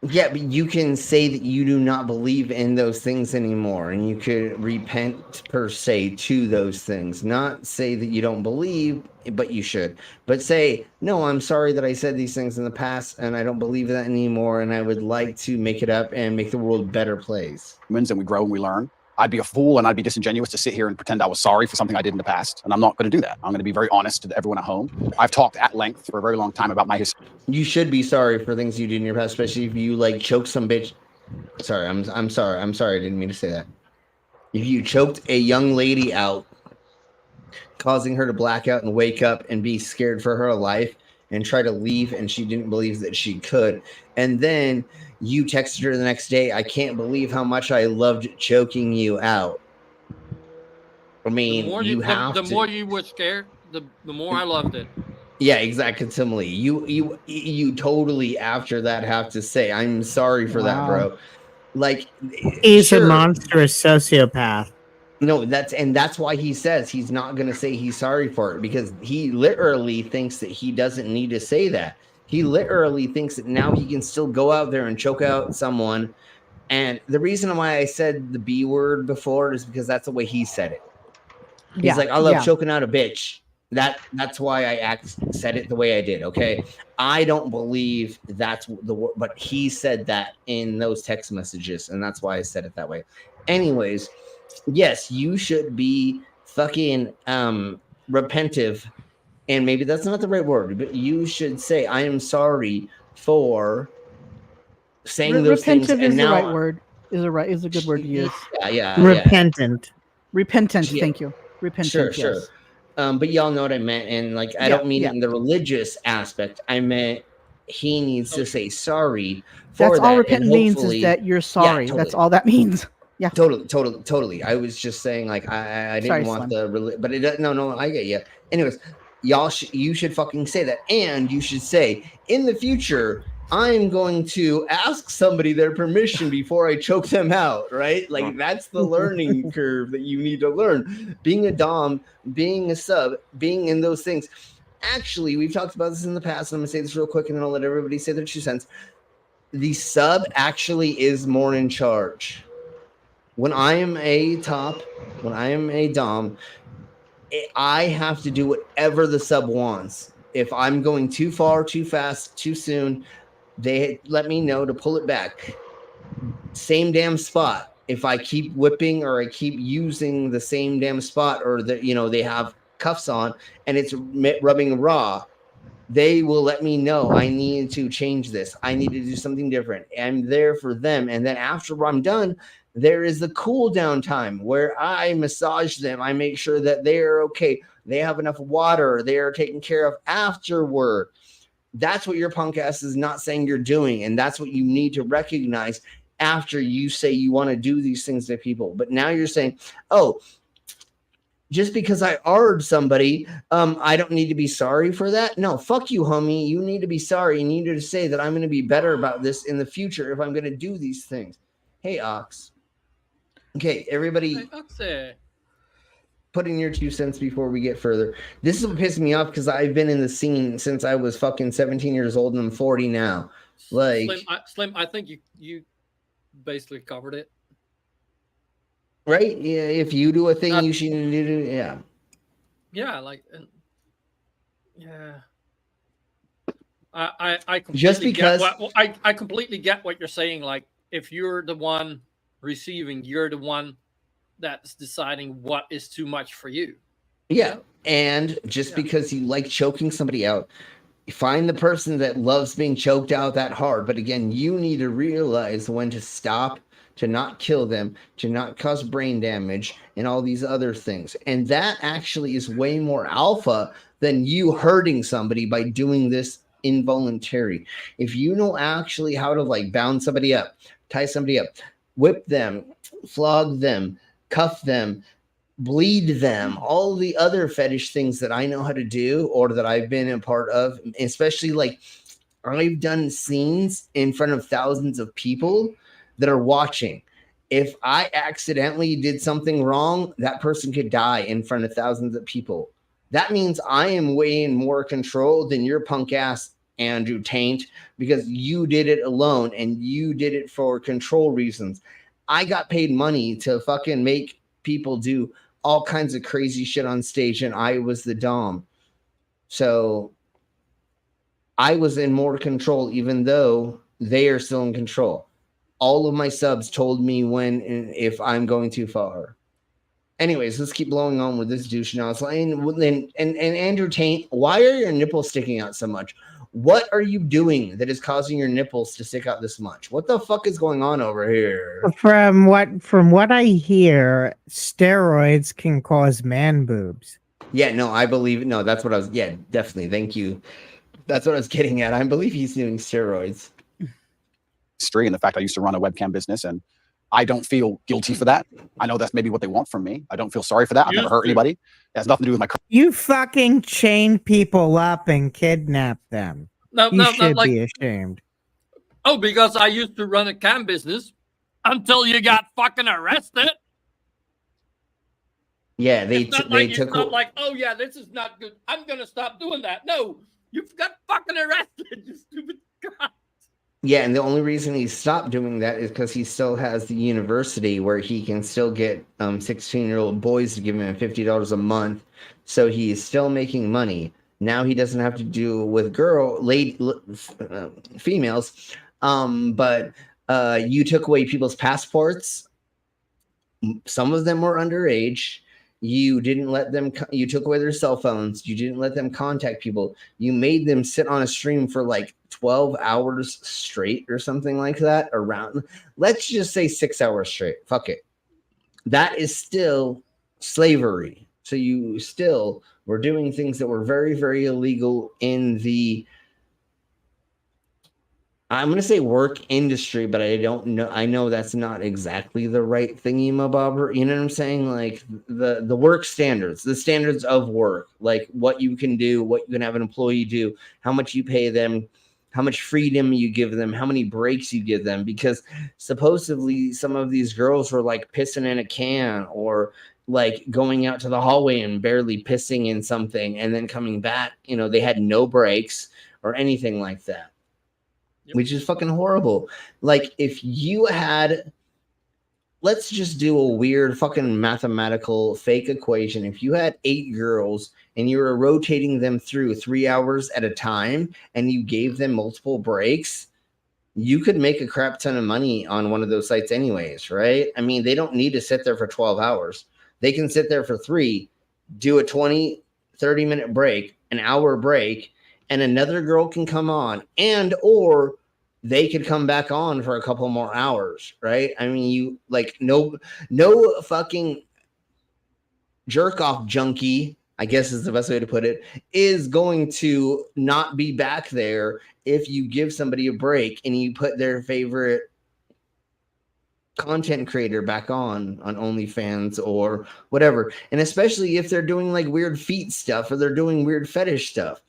Yeah, but you can say that you do not believe in those things anymore, and you could repent per se to those things. Not say that you don't believe, but you should. But say, no, I'm sorry that I said these things in the past, and I don't believe that anymore, and I would like to make it up and make the world a better place. Humans, and we grow and we learn. I'd be a fool and I'd be disingenuous to sit here and pretend I was sorry for something I did in the past. And I'm not going to do that. I'm going to be very honest to everyone at home. I've talked at length for a very long time about my history. You should be sorry for things you did in your past, especially if you like choke some bitch. Sorry, I'm sorry. I'm sorry. I didn't mean to say that. If you choked a young lady out, causing her to black out and wake up and be scared for her life and try to leave, and she didn't believe that she could. And then you texted her the next day, I can't believe how much I loved choking you out. I mean, the more you were scared, the more I loved it. Yeah, exactly. Similarly, you totally after that have to say, I'm sorry for that, bro. Like, he's a monstrous sociopath. No, that's why he says he's not going to say he's sorry for it, because he literally thinks that he doesn't need to say that. He literally thinks that now he can still go out there and choke out someone. And the reason why I said the B word before is because that's the way he said it. He's like, I love choking out a bitch. That's why I said it the way I did. Okay, I don't believe that's the word, but he said that in those text messages, and that's why I said it that way. Anyways, yes, you should be fucking repentive, and maybe that's not the right word, but you should say, I am sorry for saying those things. Repentive is the right word. Is a good word to use. Yeah. Repentant. Repentant. Yeah. Thank you. Repentant. Sure. But y'all know what I meant, and like I don't mean it in the religious aspect. I meant he needs to say sorry for That's that. all repentance means, is that you're sorry. Totally. That's all that means. Yeah. Totally. I was just saying, like, I didn't want but it no, I get you. Anyways, you should fucking say that, and you should say, in the future, I'm going to ask somebody their permission before I choke them out, right? Like, that's the learning curve that you need to learn. Being a dom, being a sub, being in those things. Actually, we've talked about this in the past, and I'm gonna say this real quick, and then I'll let everybody say their 2 cents. The sub actually is more in charge. When I am a top, when I am a dom, I have to do whatever the sub wants. If I'm going too far, too fast, too soon, they let me know to pull it back. Same damn spot. If I keep whipping or I keep using the same damn spot, or they have cuffs on and it's rubbing raw, they will let me know I need to change this. I need to do something different. I'm there for them. And then after I'm done, there is the cool down time where I massage them. I make sure that they are okay. They have enough water. They are taken care of afterward. That's what your punk ass is not saying you're doing. And that's what you need to recognize after you say you want to do these things to people. But now you're saying, oh, just because I R'd somebody, I don't need to be sorry for that. No, fuck you, homie. You need to be sorry. You need to say that I'm going to be better about this in the future if I'm going to do these things. Hey, Ox. Okay, everybody, put in your 2 cents before we get further. This is what pisses me off, because I've been in the scene since I was fucking 17 years old, and I'm 40 now. Like, Slim, I think you basically covered it. Right? Yeah, if you do a thing, you shouldn't do it. Yeah. Yeah, like, yeah. I completely Just because get what I completely get what you're saying. Like, if you're the one receiving, you're the one that's deciding what is too much for you. Yeah. And just because you like choking somebody out, find the person that loves being choked out that hard. But again, you need to realize when to stop, to not kill them, to not cause brain damage, and all these other things. And that actually is way more alpha than you hurting somebody by doing this involuntary. If you know actually how to like bound somebody up, tie somebody up, whip them, flog them, cuff them, bleed them, all the other fetish things that I know how to do or that I've been a part of, especially like I've done scenes in front of thousands of people that are watching. If I accidentally did something wrong, that person could die in front of thousands of people. That means I am way in more control than your punk ass Andrew Tate, because you did it alone and you did it for control reasons. I got paid money to fucking make people do all kinds of crazy shit on stage, and I was the dom. So I was in more control, even though they are still in control. All of my subs told me when and if I'm going too far. Anyways, let's keep blowing on with this douche now. And Andrew Tate, why are your nipples sticking out so much? What are you doing that is causing your nipples to stick out this much? What the fuck is going on over here? From what I hear, steroids can cause man boobs. Yeah, no, I believe no, that's what I was definitely. Thank you. That's what I was getting at. I believe he's doing steroids. And the fact I used to run a webcam business, and I don't feel guilty for that. I know that's maybe what they want from me. I don't feel sorry for that. I've never hurt anybody. It has nothing to do with my career. You fucking chain people up and kidnap them. You should be ashamed. Oh, because I used to run a cam business until you got fucking arrested. Yeah, It's not like, oh yeah, this is not good, I'm gonna stop doing that. No, you've got fucking arrested, you stupid god. Yeah, and the only reason he stopped doing that is because he still has the university where he can still get 16-year-old boys to give him $50 a month. So he's still making money. Now he doesn't have to do with females. But you took away people's passports. Some of them were underage. You didn't let them, you took away their cell phones. You didn't let them contact people. You made them sit on a stream for like 12 hours straight or something like that around. Let's just say 6 hours straight. Fuck it. That is still slavery. So you still were doing things that were very, very illegal in the, I'm going to say work industry, but I don't know. I know that's not exactly the right thingy, mabobber. You know what I'm saying? Like the work standards, the standards of work, like what you can do, what you can have an employee do, how much you pay them, how much freedom you give them, how many breaks you give them. Because supposedly some of these girls were like pissing in a can or like going out to the hallway and barely pissing in something and then coming back. You know, they had no breaks or anything like that. Which is fucking horrible. Like if you had, let's just do a weird fucking mathematical fake equation. If you had 8 girls and you were rotating them through 3 hours at a time and you gave them multiple breaks, you could make a crap ton of money on one of those sites anyways, right? I mean, they don't need to sit there for 12 hours. They can sit there for 3, do a 20, 30-minute break, an hour break, and another girl can come on, and or they could come back on for a couple more hours, right? I mean, you like no fucking jerk off junkie, I guess is the best way to put it, is going to not be back there if you give somebody a break and you put their favorite content creator back on OnlyFans or whatever. And especially if they're doing like weird feet stuff or they're doing weird fetish stuff.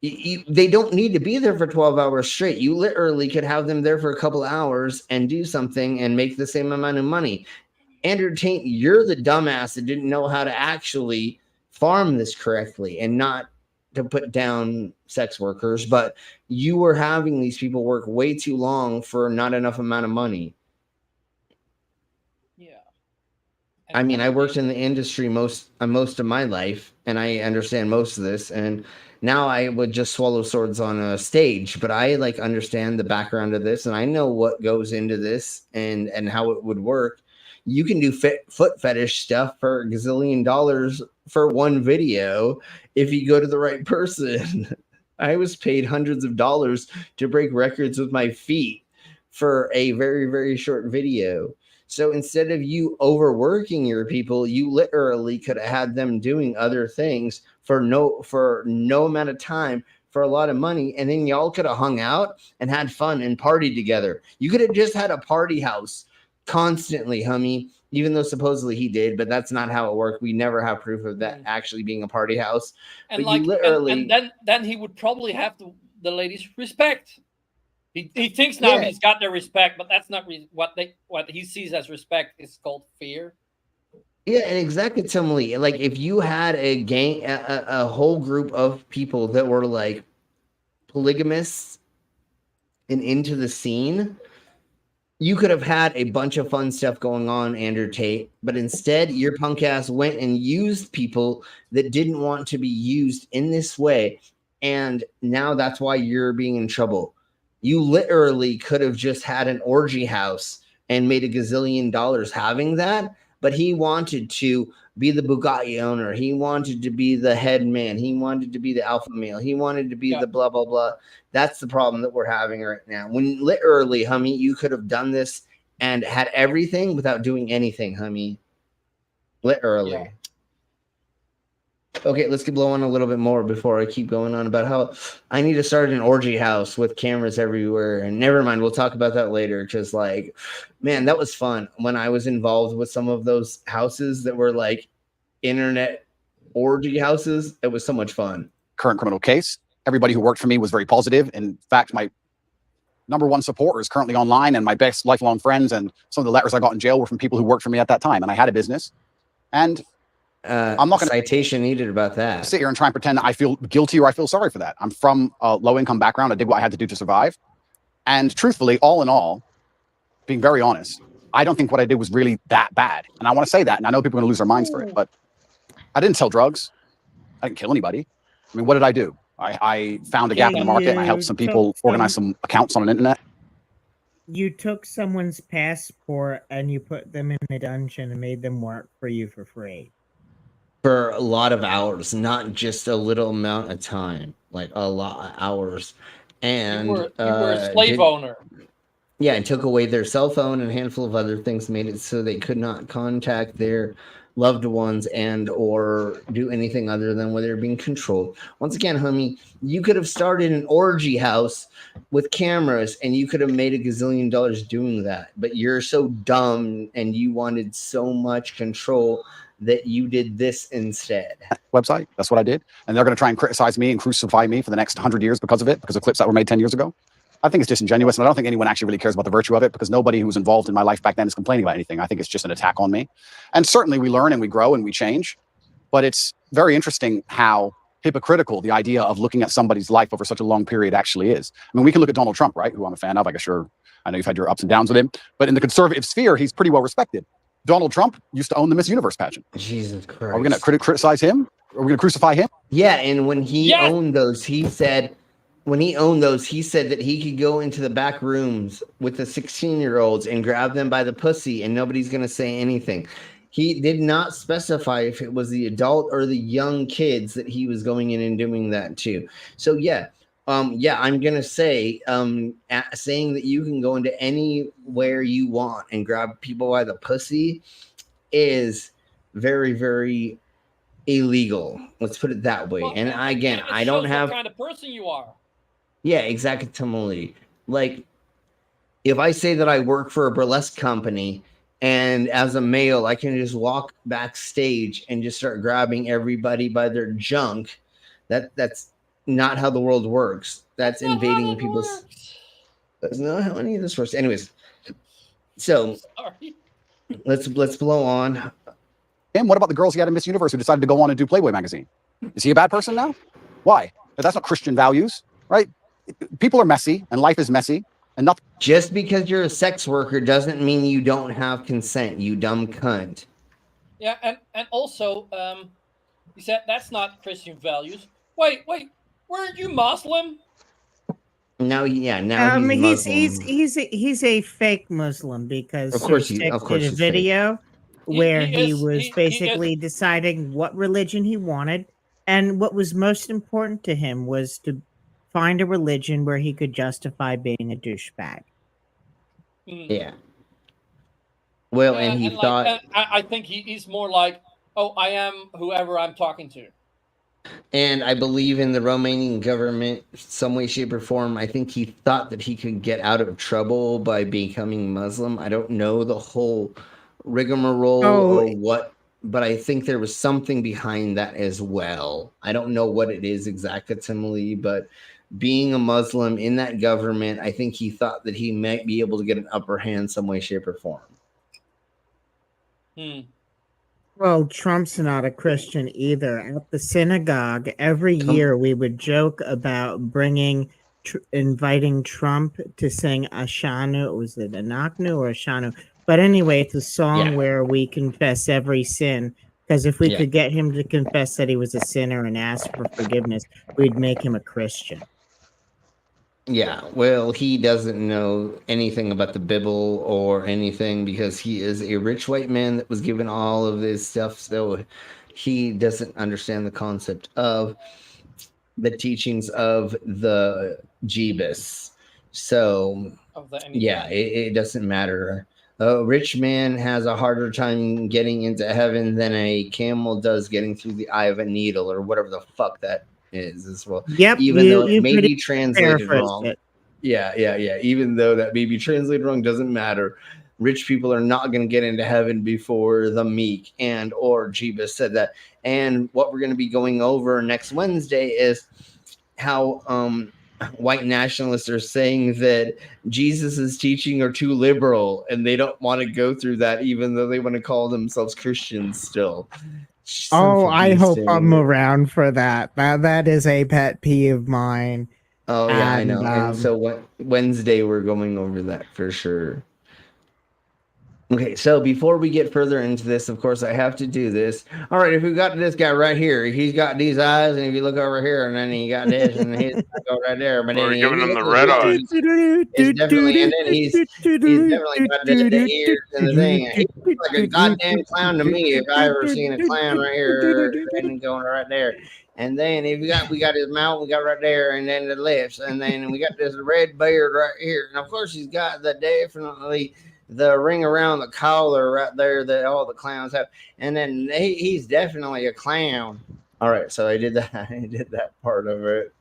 They don't need to be there for 12 hours straight. You literally could have them there for a couple hours and do something and make the same amount of money. Andrew Tate, you're the dumbass that didn't know how to actually farm this correctly and not to put down sex workers, but you were having these people work way too long for not enough amount of money. Yeah. I mean, I worked in the industry most of my life, and I understand most of this. And now I would just swallow swords on a stage, but I like understand the background of this, and I know what goes into this and how it would work. You can do foot fetish stuff for a gazillion dollars for one video if you go to the right person. I was paid hundreds of dollars to break records with my feet for a very, very short video. So instead of you overworking your people, you literally could have had them doing other things for no amount of time for a lot of money, and then y'all could have hung out and had fun and partied together. You could have just had a party house constantly, homie, even though supposedly he did, but that's not how it worked. We never have proof of that actually being a party house. And but you literally, and then he would probably have the ladies' respect. He thinks now he's got their respect, but that's not what he sees as respect. Is called fear. Yeah, and exactly. Like if you had a gang, a whole group of people that were like polygamists and into the scene, you could have had a bunch of fun stuff going on, Andrew Tate. But instead, your punk ass went and used people that didn't want to be used in this way, and now that's why you're being in trouble. You literally could have just had an orgy house and made a gazillion dollars having that, but he wanted to be the Bugatti owner. He wanted to be the head man. He wanted to be the alpha male. He wanted to be the blah, blah, blah. That's the problem that we're having right now. When literally, homie, you could have done this and had everything without doing anything, homie. Literally. Yeah. Okay, let's blow on a little bit more before I keep going on about how I need to start an orgy house with cameras everywhere. And never mind, we'll talk about that later. Because, like, man, that was fun when I was involved with some of those houses that were like internet orgy houses. It was so much fun. Current criminal case. Everybody who worked for me was very positive. In fact, my number one supporter is currently online, and my best lifelong friends and some of the letters I got in jail were from people who worked for me at that time. And I had a business. And I'm not going to citation needed about that. Sit here and try and pretend that I feel guilty or I feel sorry for that. I'm from a low income background. I did what I had to do to survive. And truthfully, all in all, being very honest, I don't think what I did was really that bad. And I want to say that. And I know people are going to lose their minds for it, but I didn't sell drugs. I didn't kill anybody. I mean, what did I do? I found a gap in the market and I helped some people organize some accounts on an internet. You took someone's passport and you put them in a dungeon and made them work for you for free. For a lot of hours, not just a little amount of time, like a lot of hours. And you were a slave owner. Yeah, and took away their cell phone and a handful of other things, made it so they could not contact their loved ones and or do anything other than where they're being controlled. Once again, homie, you could have started an orgy house with cameras and you could have made a gazillion dollars doing that. But you're so dumb and you wanted so much control that you did this instead. Website. That's what I did. And they're going to try and criticize me and crucify me for the next 100 years because of it, because of clips that were made 10 years ago. I think it's disingenuous, and I don't think anyone actually really cares about the virtue of it, because nobody who was involved in my life back then is complaining about anything. I think it's just an attack on me. And certainly we learn and we grow and we change, but it's very interesting how hypocritical the idea of looking at somebody's life over such a long period actually is. I mean, we can look at Donald Trump, right, who I'm a fan of. I guess I know you've had your ups and downs with him, but in the conservative sphere, he's pretty well respected. Donald Trump used to own the Miss Universe pageant. Jesus Christ. Are we going to criticize him? Are we going to crucify him? Yeah, and when he owned those, he said that he could go into the back rooms with the 16-year-olds and grab them by the pussy and nobody's going to say anything. He did not specify if it was the adult or the young kids that he was going in and doing that to. So yeah, I'm gonna say, saying that you can go into anywhere you want and grab people by the pussy is very, very illegal. Let's put it that way. Well, and again, I don't have what kind of person you are. Yeah, exactly. Like, if I say that I work for a burlesque company, and as a male, I can just walk backstage and just start grabbing everybody by their junk, that's not how the world works. That's invading people's. That's not how any of this works. Anyways, so let's blow on. And what about the girls he had in Miss Universe who decided to go on and do Playboy magazine? Is he a bad person now? Why? That's not Christian values, right? People are messy and life is messy, and nothing. Just because you're a sex worker doesn't mean you don't have consent, you dumb cunt. Yeah, and also, he said that's not Christian values. Wait, weren't you Muslim? Now, yeah, now he's Muslim. He's a fake Muslim because Of course he of course did a he's fake. video where he is- was he basically deciding what religion he wanted, and what was most important to him was to find a religion where he could justify being a douchebag. Yeah. Well, and he thought. Like, I think he's more like, oh, I am whoever I'm talking to. And I believe in the Romanian government, some way, shape, or form. I think he thought that he could get out of trouble by becoming Muslim. I don't know the whole rigmarole or what, but I think there was something behind that as well. I don't know what it is exactly, but being a Muslim in that government, I think he thought that he might be able to get an upper hand some way, shape, or form. Well, Trump's not a Christian either. At the synagogue, every year we would joke about inviting Trump to sing Ashanu. Was it Anaknu or Ashanu? But anyway, it's a song where we confess every sin. Because if we could get him to confess that he was a sinner and ask for forgiveness, we'd make him a Christian. Yeah, well, he doesn't know anything about the Bible or anything because he is a rich white man that was given all of this stuff. So he doesn't understand the concept of the teachings of the Jeebus. So, yeah, it doesn't matter. A rich man has a harder time getting into heaven than a camel does getting through the eye of a needle or whatever the fuck that is as well. Yep, even though it may be translated paraphrased wrong. it. Yeah. Even though that may be translated wrong, doesn't matter. Rich people are not going to get into heaven before the meek and or Jeebus said that. And what we're going to be going over next Wednesday is how white nationalists are saying that Jesus's teaching are too liberal and they don't want to go through that, even though they want to call themselves Christians still. Oh, I hope I'm around for that. That is a pet peeve of mine. Oh, yeah, I know. And so Wednesday, we're going over that for sure. Okay, so before we get further into this, of course, I have to do this. All right, if we got this guy right here, he's got these eyes, and if you look over here, and then he got this, and he's go right there. But then giving him the red eyes. It's definitely, and then he's definitely got the ears and the thing. He looks like a goddamn clown to me if I ever seen a clown right here and going right there. And then if we got his mouth, we got right there, and then the lips, and then we got this red beard right here. And of course, he's got definitely the ring around the collar right there that all the clowns have. And then he's definitely a clown. All right, so I did that. I did that part of it.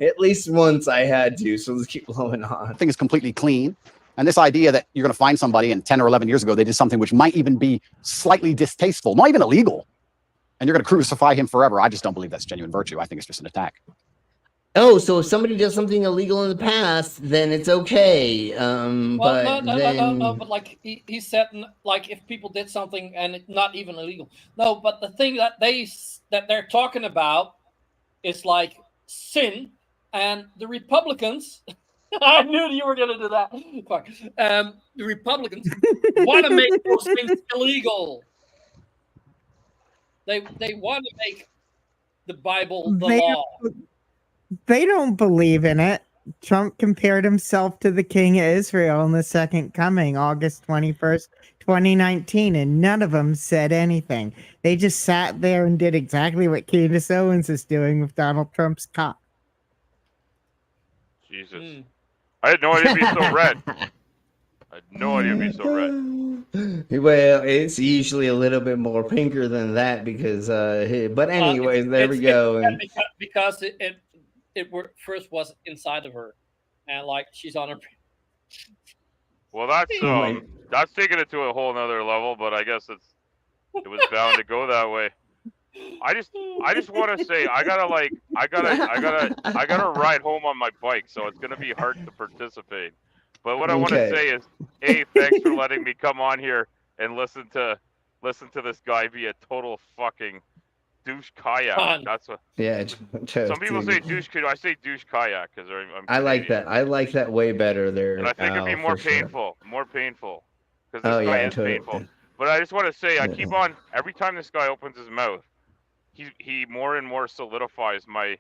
At least once I had to, so let's keep blowing on. I think it's completely clean. And this idea that you're going to find somebody and 10 or 11 years ago, they did something which might even be slightly distasteful, not even illegal, and you're going to crucify him forever. I just don't believe that's genuine virtue. I think it's just an attack. Oh, so if somebody does something illegal in the past, then it's okay. No, but like he said, like if people did something and it's not even illegal. No, but the thing that they're talking about is like sin, and the Republicans. I knew you were gonna do that. Fuck. The Republicans want to make those things illegal. They want to make the Bible the law. They don't believe in it. Trump compared himself to the King of Israel in the Second Coming, August 21st, 2019, and none of them said anything. They just sat there and did exactly what Candace Owens is doing with Donald Trump's cock. Jesus. I had no idea it'd be so red. I had no idea it'd be so red. Well, it's usually a little bit more pinker than that because, but anyways, there we go. Because it first was inside of her, and like she's on her. Well, that's taking it to a whole nother level, but I guess it was bound to go that way. I just want to say I gotta ride home on my bike, so it's gonna be hard to participate. But what I want to say is, A, thanks for letting me come on here and listen to this guy be a total fucking douche kayak. That's what. Yeah. Some people say douche. I say douche kayak because I like that. I like that way better there. And I think it'd be more painful. More painful. Because this guy is painful. But I just want to say, I keep on, every time this guy opens his mouth, he more and more solidifies my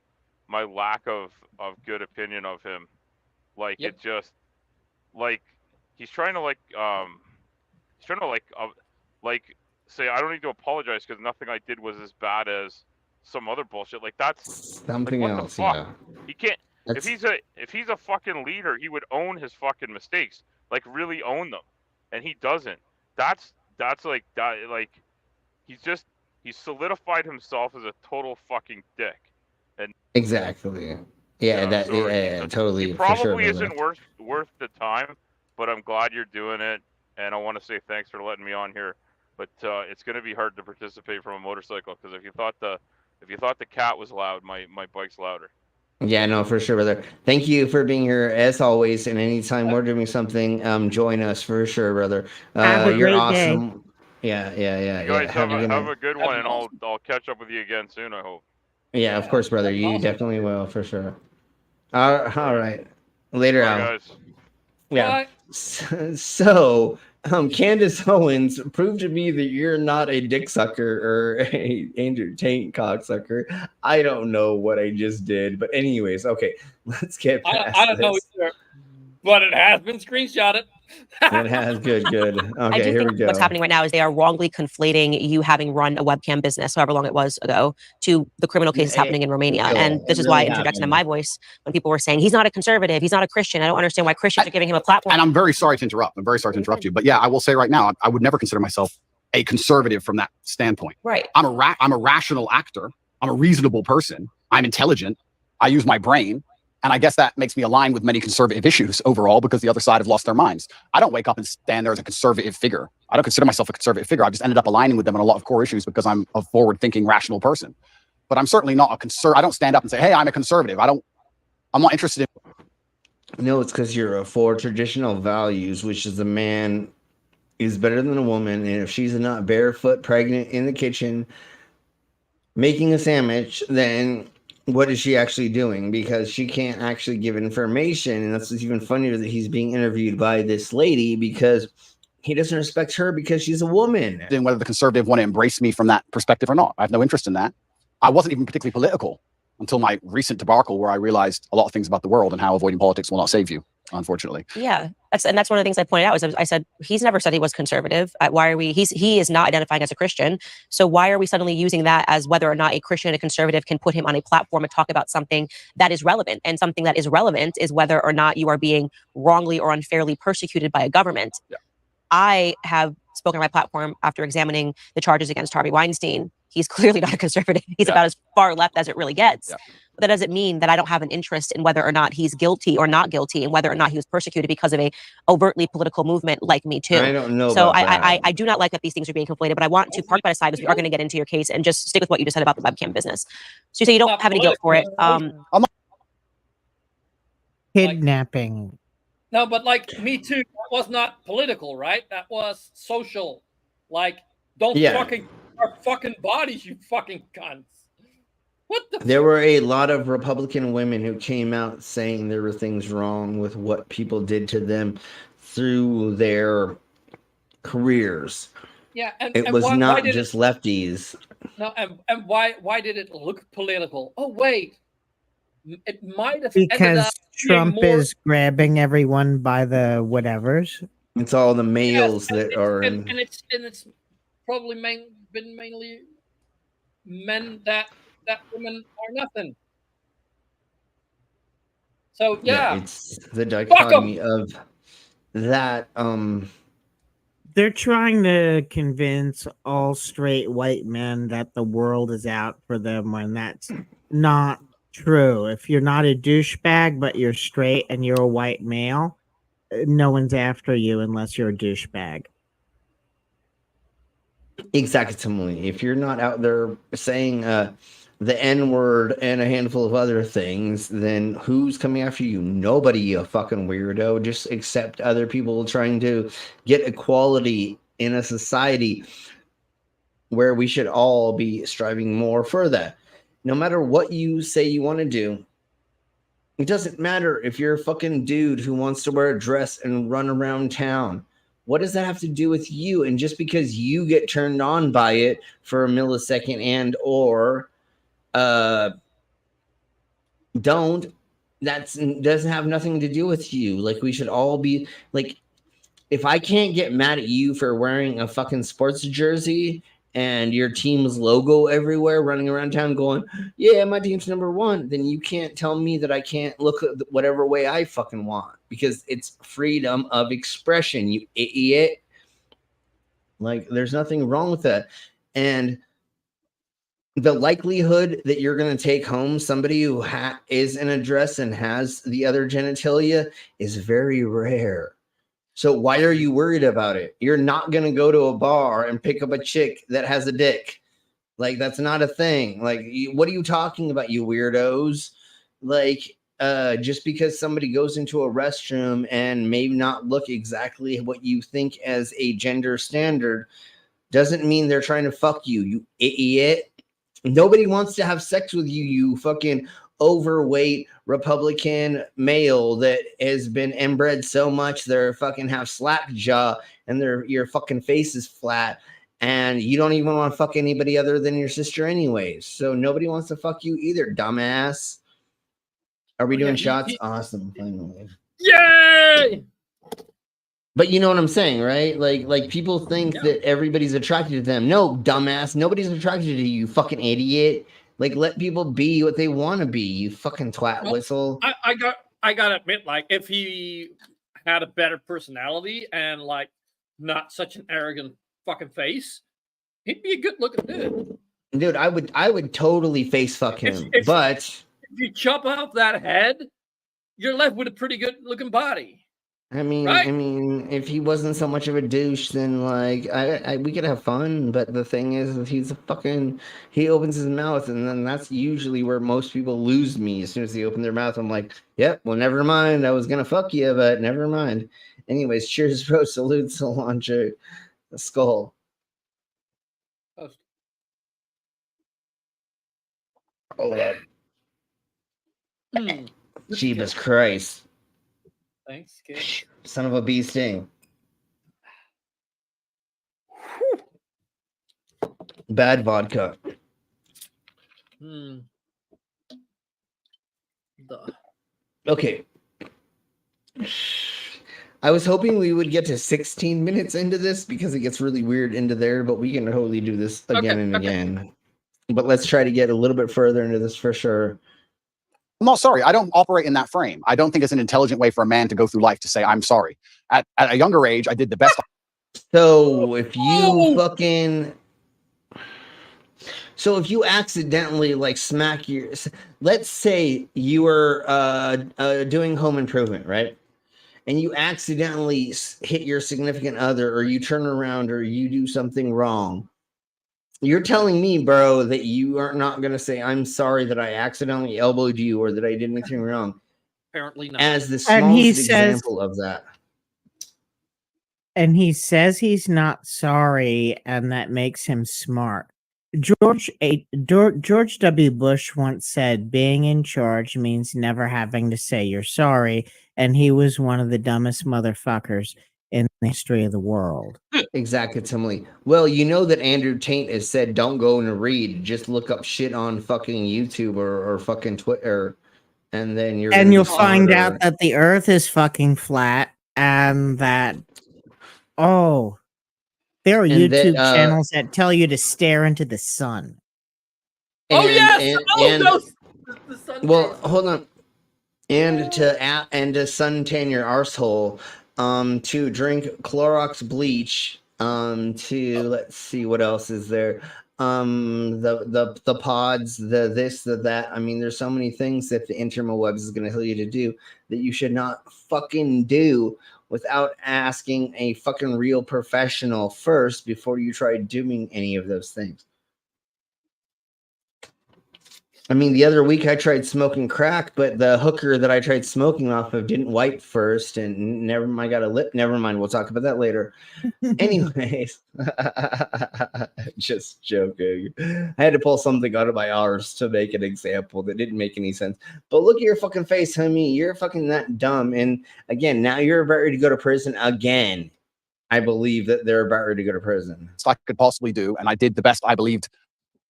lack of good opinion of him. Like, it just, like, he's trying to, like, say, I don't need to apologize because nothing I did was as bad as some other bullshit. Like, that's something like, what else. the fuck? Yeah. He can't. If he's a fucking leader, he would own his fucking mistakes, like really own them, and he doesn't. That's like that. Like, he's solidified himself as a total fucking dick. And Exactly. Yeah, totally. he probably for sure, isn't worth the time, but I'm glad you're doing it, and I want to say thanks for letting me on here. But it's going to be hard to participate from a motorcycle because if you thought the cat was loud, my bike's louder. Yeah, no, for sure, brother. Thank you for being here as always. And anytime we're doing something, join us for sure, brother. You're awesome. Day. Yeah. You guys have a good one, and I'll catch up with you again soon, I hope. Yeah, of course, brother. You definitely will, for sure. All right. Later, Al. Guys. Yeah. So, Candace Owens, prove to me that you're not a dick sucker or a Andrew Tate cocksucker. I don't know what I just did, but anyways, okay, let's get past I don't know either, but it has been screenshotted. It has. Good. Okay, I do here think we go. what's happening right now is they are wrongly conflating you having run a webcam business, however long it was ago, to the criminal cases happening in Romania. And this is why I interjected in my voice when people were saying he's not a conservative, he's not a Christian. I don't understand why Christians are giving him a platform. And I'm very sorry to interrupt. You. But yeah, I will say right now, I would never consider myself a conservative from that standpoint. Right. I'm a rational actor. I'm a reasonable person. I'm intelligent. I use my brain. And I guess that makes me align with many conservative issues overall because the other side have lost their minds. I don't wake up and stand there as a conservative figure. I don't consider myself a conservative figure. I've just ended up aligning with them on a lot of core issues because I'm a forward-thinking, rational person. But I'm certainly not a conservative. I don't stand up and say, hey, I'm a conservative. I'm not interested in... No, it's because you're for traditional values, which is a man is better than a woman. And if she's not barefoot, pregnant in the kitchen, making a sandwich, then... what is she actually doing? Because she can't actually give information. And that's what's even funnier that he's being interviewed by this lady because he doesn't respect her because she's a woman. And whether the conservative want to embrace me from that perspective or not. I have no interest in that. I wasn't even particularly political until my recent debacle where I realized a lot of things about the world and how avoiding politics will not save you, unfortunately. Yeah, that's one of the things I pointed out. I said he's never said he was conservative. Why are we? He is not identifying as a Christian. So why are we suddenly using that as whether or not a Christian and a conservative can put him on a platform and talk about something that is relevant? And something that is relevant is whether or not you are being wrongly or unfairly persecuted by a government. Yeah. I have spoken on my platform after examining the charges against Harvey Weinstein. He's clearly not a conservative. He's about as far left as it really gets. Yeah. But that doesn't mean that I don't have an interest in whether or not he's guilty or not guilty and whether or not he was persecuted because of a overtly political movement like Me Too. I don't know. So I do not like that these things are being conflated, but I want to park by the side because we are going to get into your case and just stick with what you just said about the webcam business. So you say you don't have any guilt for it. Kidnapping. No, but like Me Too, that was not political, right? That was social. Like, don't fucking our fucking bodies, you fucking cunts. What the? There were a lot of Republican women who came out saying there were things wrong with what people did to them through their careers. Yeah, it was not just lefties. No, and why did it look political? Oh wait, it might have because Trump is grabbing everyone by the whatevers. It's all the males that are, and it's probably been mainly men that women are nothing. So yeah, it's the dichotomy of that. They're trying to convince all straight white men that the world is out for them when that's not true. If you're not a douchebag, but you're straight and you're a white male, no one's after you unless you're a douchebag. Exactly. If you're not out there saying the N-word and a handful of other things, then who's coming after you? Nobody, you fucking weirdo. Just accept other people trying to get equality in a society where we should all be striving more for that. No matter what you say you want to do, it doesn't matter if you're a fucking dude who wants to wear a dress and run around town. What does that have to do with you? And just because you get turned on by it for a millisecond and or don't, doesn't have nothing to do with you. Like, we should all be like, if I can't get mad at you for wearing a fucking sports jersey and your team's logo everywhere running around town going, yeah, my team's number one, then you can't tell me that I can't look at whatever way I fucking want, because it's freedom of expression, you idiot. Like, there's nothing wrong with that. And the likelihood that you're going to take home somebody who is in a dress and has the other genitalia is very rare. So why are you worried about it? You're not going to go to a bar and pick up a chick that has a dick. Like, that's not a thing. Like, what are you talking about, you weirdos? Like, just because somebody goes into a restroom and may not look exactly what you think as a gender standard doesn't mean they're trying to fuck you, you idiot. Nobody wants to have sex with you, you fucking overweight Republican male that has been inbred so much they're fucking have slap jaw and your fucking face is flat, and you don't even want to fuck anybody other than your sister anyways. So nobody wants to fuck you either, dumbass. Are we doing shots? Awesome. Finally. Yay! But you know what I'm saying, right? Like people think that everybody's attracted to them. No, dumbass. Nobody's attracted to you, fucking idiot. Like, let people be what they want to be, you fucking twat whistle. I gotta admit, like, if he had a better personality and like not such an arrogant fucking face, he'd be a good looking dude. Dude, I would totally face fuck him. But if you chop off that head, you're left with a pretty good looking body. I mean, if he wasn't so much of a douche, then like we could have fun. But the thing is, he opens his mouth, and then that's usually where most people lose me. As soon as they open their mouth, I'm like, yep, well, never mind. I was gonna fuck you, but never mind. Anyways, cheers, bro. Salute, cilantro, skull. Oh, that. Jeebus Christ. Thanks, kid. Son of a bee sting. Bad vodka. Okay. I was hoping we would get to 16 minutes into this because it gets really weird into there, but we can totally do this again and again. But let's try to get a little bit further into this for sure. I'm not sorry. I don't operate in that frame. I don't think it's an intelligent way for a man to go through life to say, I'm sorry. At a younger age, I did the best. So if you accidentally like smack let's say you were doing home improvement, right? And you accidentally hit your significant other, or you turn around, or you do something wrong. You're telling me, bro, that you are not going to say, I'm sorry that I accidentally elbowed you or that I did anything wrong. Apparently not. As the smallest example of that. And he says he's not sorry, and that makes him smart. George W. Bush once said, being in charge means never having to say you're sorry, and he was one of the dumbest motherfuckers in the history of the world. Exactly. Well, you know that Andrew Tate has said, don't go and read, just look up shit on fucking YouTube or fucking Twitter, and then you'll find out that the earth is fucking flat, and that there are YouTube channels that tell you to stare into the sun. Well, hold on. And to suntan your arsehole, to drink Clorox bleach, to let's see what else is there. The pods, the this, the that. I mean, there's so many things that the interwebs is going to tell you to do that you should not fucking do without asking a fucking real professional first before you try doing any of those things. I mean, the other week I tried smoking crack, but the hooker that I tried smoking off of didn't wipe first, and never mind, got a lip. Never mind, we'll talk about that later. Anyways, just joking. I had to pull something out of my arse to make an example that didn't make any sense. But look at your fucking face, homie. You're fucking that dumb. And again, now you're ready to go to prison again. I believe that they're about ready to go to prison. I could possibly do, and I did the best I believed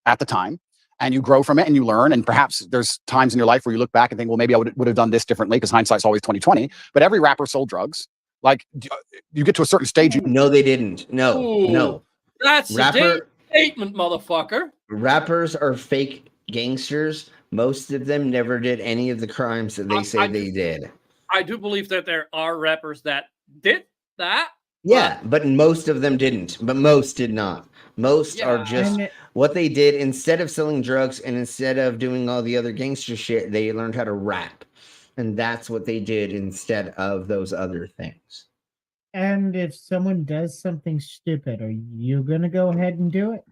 at the time. And you grow from it and you learn. And perhaps there's times in your life where you look back and think, well, maybe I would have done this differently, because hindsight's always 20/20. But every rapper sold drugs. Like, you get to a certain stage. No, they didn't. No, no. That's a deep statement, motherfucker. Rappers are fake gangsters. Most of them never did any of the crimes that they say they did. I do believe that there are rappers that did that. Yeah, but most of them didn't. But most did not. Most are just what they did. Instead of selling drugs and instead of doing all the other gangster shit, they learned how to rap. And that's what they did instead of those other things. And if someone does something stupid, are you going to go ahead and do it?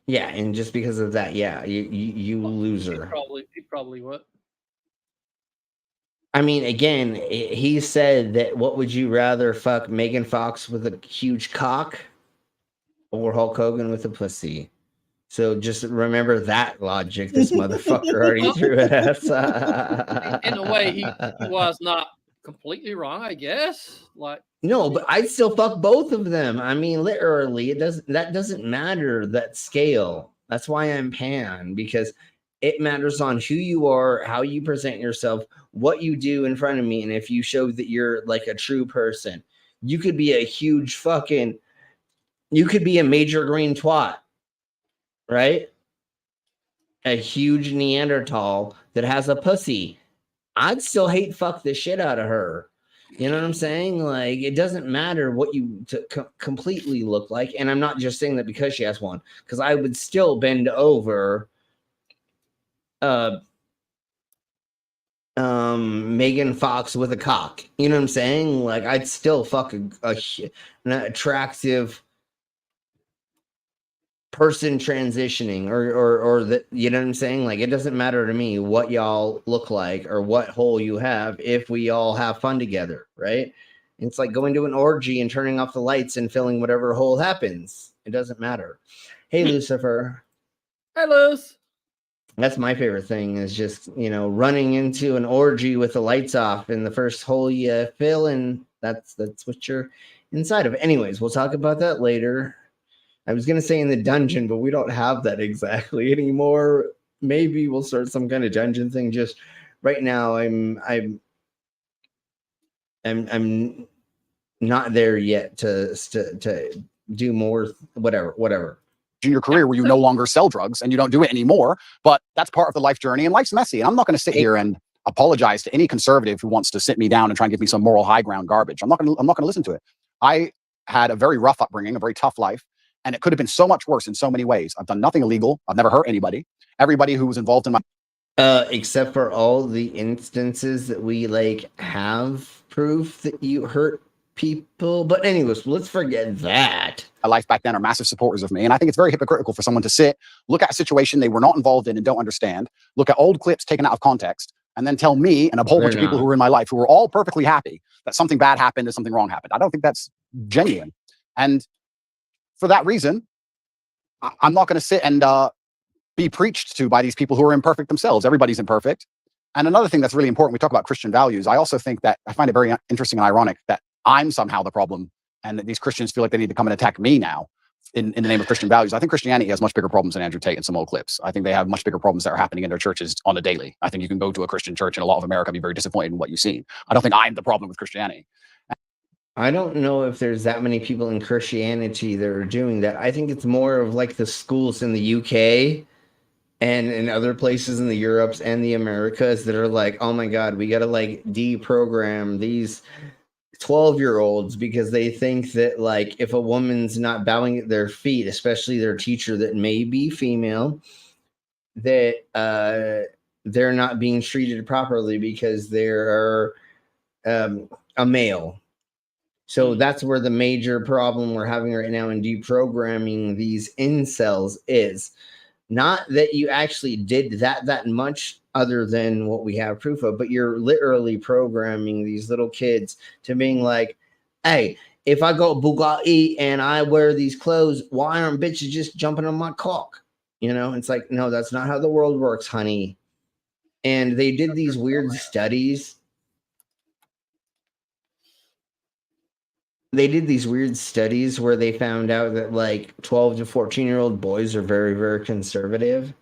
Yeah, and just because of that, yeah, you loser. He probably would. I mean, again, he said that what would you rather, fuck Megan Fox with a huge cock or Hulk Hogan with a pussy? So just remember that logic. This motherfucker already threw at us. In a way, he was not completely wrong, I guess. Like, no, but I'd still fuck both of them. I mean, literally, that doesn't matter, that scale. That's why I'm pan, because it matters on who you are, how you present yourself, what you do in front of me, and if you show that you're like a true person. You could be a huge fucking, you could be a major green twat, right? A huge Neanderthal that has a pussy. I'd still hate fuck the shit out of her. You know what I'm saying? Like, it doesn't matter what you completely look like. And I'm not just saying that because she has one, because I would still bend over Megan Fox with a cock. You know what I'm saying? Like, I'd still fuck an attractive person transitioning or that, you know what I'm saying? Like, it doesn't matter to me what y'all look like or what hole you have if we all have fun together, right? It's like going to an orgy and turning off the lights and filling whatever hole happens. It doesn't matter. Hey, Lucifer. Hi, Luz. That's my favorite thing, is just, you know, running into an orgy with the lights off and the first hole you fill, and that's what you're inside of. Anyways, we'll talk about that later. I was going to say in the dungeon, but we don't have that exactly anymore. Maybe we'll start some kind of dungeon thing. Just right now, I'm not there yet to do more, whatever. In your career where you no longer sell drugs and you don't do it anymore, but that's part of the life journey, and life's messy. And I'm not going to sit here and apologize to any conservative who wants to sit me down and try and give me some moral high ground garbage. I'm not going to listen to it. I had a very rough upbringing, a very tough life, and it could have been so much worse in so many ways. I've done nothing illegal. I've never hurt anybody. Everybody who was involved in my except for all the instances that we like have proof that you hurt people. But anyways, let's forget that. My life back then are massive supporters of me. And I think it's very hypocritical for someone to sit, look at a situation they were not involved in and don't understand, look at old clips taken out of context, and then tell me and a whole bunch of people who were in my life who were all perfectly happy that something bad happened or something wrong happened. I don't think that's genuine. And for that reason, I'm not going to sit and be preached to by these people who are imperfect themselves. Everybody's imperfect. And another thing that's really important, we talk about Christian values. I also think that I find it very interesting and ironic that I'm somehow the problem and that these Christians feel like they need to come and attack me now in the name of Christian values. I think Christianity has much bigger problems than Andrew Tate in some old clips. I think they have much bigger problems that are happening in their churches on a daily. I think you can go to a Christian church in a lot of America and be very disappointed in what you see. I don't think I'm the problem with Christianity. I don't know if there's that many people in Christianity that are doing that. I think it's more of like the schools in the UK and in other places in the Europes and the Americas that are like, oh my God, we got to like deprogram these 12-year-olds because they think that like if a woman's not bowing at their feet, especially their teacher that may be female, that they're not being treated properly because they're a male. So that's where the major problem we're having right now in deprogramming these incels is. Not that you actually did that much other than what we have proof of, but you're literally programming these little kids to being like, hey, if I go Bugatti and I wear these clothes, why aren't bitches just jumping on my cock? You know, it's like, no, that's not how the world works, honey. And they did these weird studies. they did these weird studies where they found out that like 12 to 14-year-old boys are very, very conservative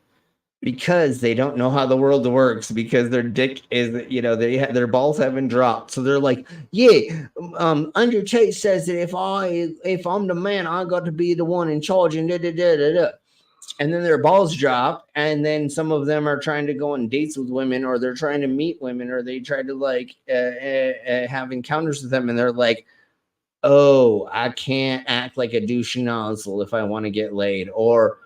because they don't know how the world works, because their dick is, you know, their balls haven't dropped. So they're like, yeah, Andrew Tate says that if I'm the man, I got to be the one in charge, and da da da da da. And then their balls drop, and then some of them are trying to go on dates with women, or they're trying to meet women, or they try to like have encounters with them, and they're like, oh, I can't act like a douche nozzle if I want to get laid, or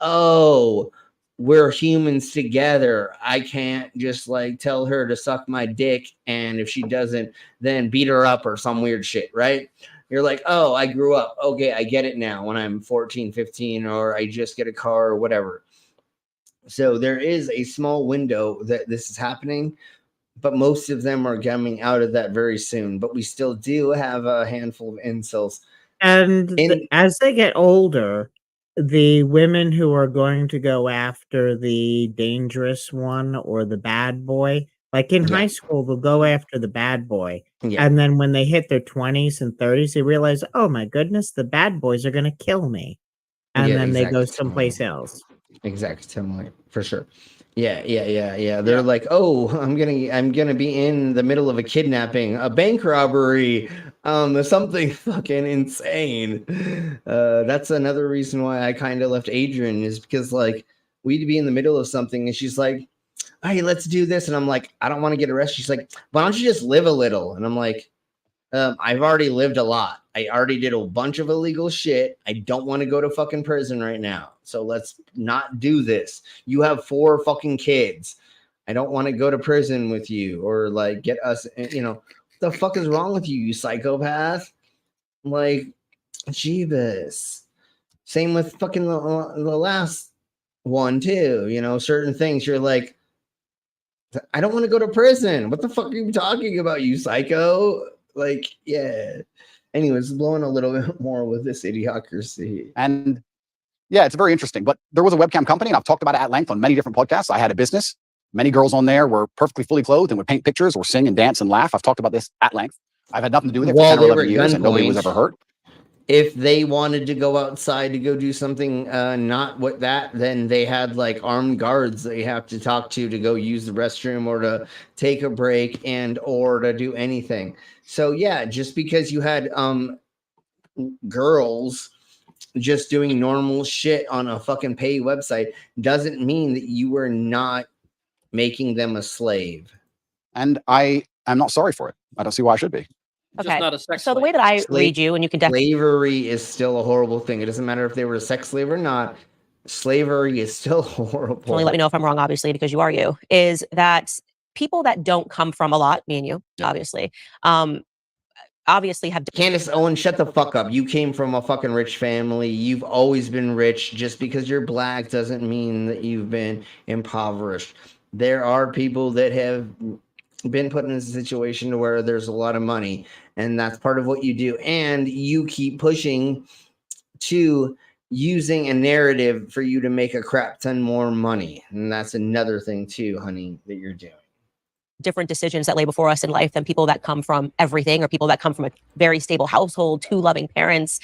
oh, we're humans together. I can't just like tell her to suck my dick, and if she doesn't, then beat her up or some weird shit, right? You're like, oh, I grew up. Okay, I get it now when I'm 14, 15, or I just get a car or whatever. So there is a small window that this is happening, but most of them are coming out of that very soon. But we still do have a handful of incels. And as they get older, the women who are going to go after the dangerous one or the bad boy, like in high school, they'll go after the bad boy. Yeah. And then when they hit their 20s and 30s, they realize, oh my goodness, the bad boys are going to kill me. And then they go someplace else. Exactly, for sure. Yeah. They're like, oh, I'm gonna be in the middle of a kidnapping, a bank robbery, something fucking insane. That's another reason why I kind of left Adrian, is because like we'd be in the middle of something and she's like, hey, let's do this, and I'm like, I don't want to get arrested. She's like, why don't you just live a little? And I'm like, I've already lived a lot. I already did a bunch of illegal shit. I don't want to go to fucking prison right now. So let's not do this. You have 4 fucking kids. I don't want to go to prison with you, or like get us, you know, what the fuck is wrong with you, you psychopath? Like, Jeebus. Same with fucking the last one too. You know, certain things you're like, I don't want to go to prison. What the fuck are you talking about, you psycho? Like, yeah. Anyways, blowing a little bit more with this idiocracy. And yeah, it's very interesting. But there was a webcam company, and I've talked about it at length on many different podcasts. I had a business. Many girls on there were perfectly fully clothed and would paint pictures or sing and dance and laugh. I've talked about this at length. I've had nothing to do with it for 10 or 11 years, and nobody was ever hurt. If they wanted to go outside to go do something not what that, then they had like armed guards they have to talk to go use the restroom or to take a break and or to do anything. So yeah, just because you had girls just doing normal shit on a fucking pay website doesn't mean that you were not making them a slave. And I am not sorry for it. I don't see why I should be. Okay. So the way that I read you, and you can definitely slavery is still a horrible thing. It doesn't matter if they were a sex slave or not. Slavery is still horrible. Only let me know if I'm wrong, obviously, because you are you. Is that people that don't come from a lot, me and you, obviously, obviously have. Candace, Owens, shut the fuck up. You came from a fucking rich family. You've always been rich. Just because you're black doesn't mean that you've been impoverished. There are people that have been put in a situation where there's a lot of money, and that's part of what you do. And you keep pushing to using a narrative for you to make a crap ton more money. And that's another thing too, honey, that you're doing. Different decisions that lay before us in life than people that come from everything, or people that come from a very stable household, 2 loving parents.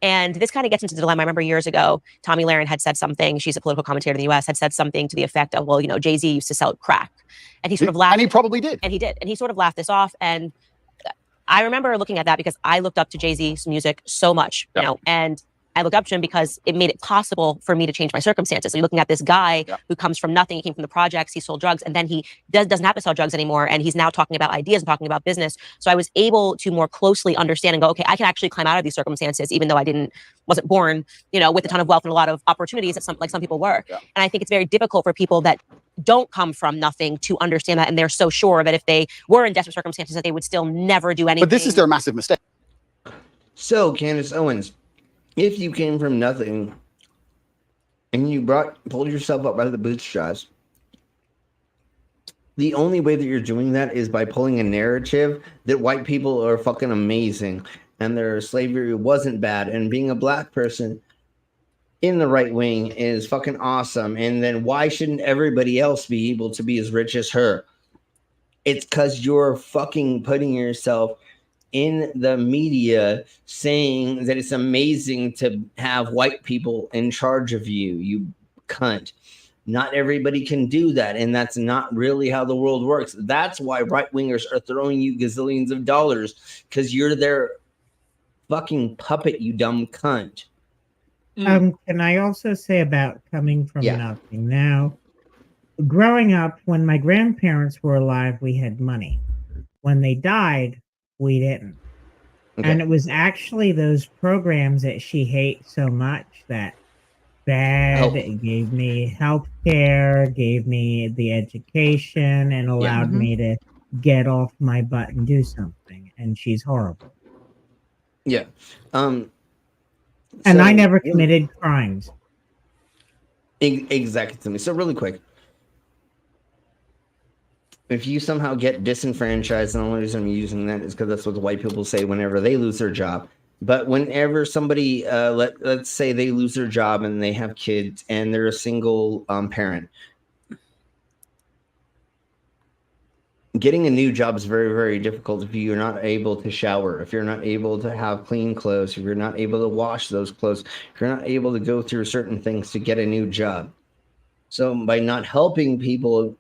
And this kind of gets into the dilemma. I remember years ago, Tommy Lahren had said something. She's a political commentator in the U.S. had said something to the effect of, well, you know, Jay-Z used to sell crack. And he sort of laughed. And he probably did. And he did. And he sort of laughed this off. And I remember looking at that because I looked up to Jay-Z's music so much, you know, and I looked up to him because it made it possible for me to change my circumstances. So you're looking at this guy who comes from nothing. He came from the projects. He sold drugs, and then he doesn't have to sell drugs anymore. And he's now talking about ideas and talking about business. So I was able to more closely understand and go, okay, I can actually climb out of these circumstances, even though I wasn't born, you know, with a ton of wealth and a lot of opportunities that some people were. And I think it's very difficult for people that don't come from nothing to understand that, and they're so sure that if they were in desperate circumstances, that they would still never do anything. But this is their massive mistake. So, Candace Owens, if you came from nothing and you pulled yourself up by the bootstraps, the only way that you're doing that is by pulling a narrative that white people are fucking amazing and their slavery wasn't bad, and being a black person in the right wing is fucking awesome. And then why shouldn't everybody else be able to be as rich as her? It's because you're fucking putting yourself in the media saying that it's amazing to have white people in charge of you, you cunt. Not everybody can do that, and that's not really how the world works. That's why right-wingers are throwing you gazillions of dollars, because you're their fucking puppet, you dumb cunt. Can I also say about coming from nothing? Now, growing up, when my grandparents were alive, we had money. When they died, we didn't. And it was actually those programs that she hates so much that gave me health care, gave me the education, and allowed me to get off my butt and do something. And she's horrible. Yeah. And I never committed crimes. Exactly. So really quick, if you somehow get disenfranchised, and the only reason I'm using that is because that's what the white people say whenever they lose their job. But whenever somebody, let's say they lose their job and they have kids and they're a single parent, getting a new job is very, very difficult if you're not able to shower, if you're not able to have clean clothes, if you're not able to wash those clothes, if you're not able to go through certain things to get a new job. So by not helping people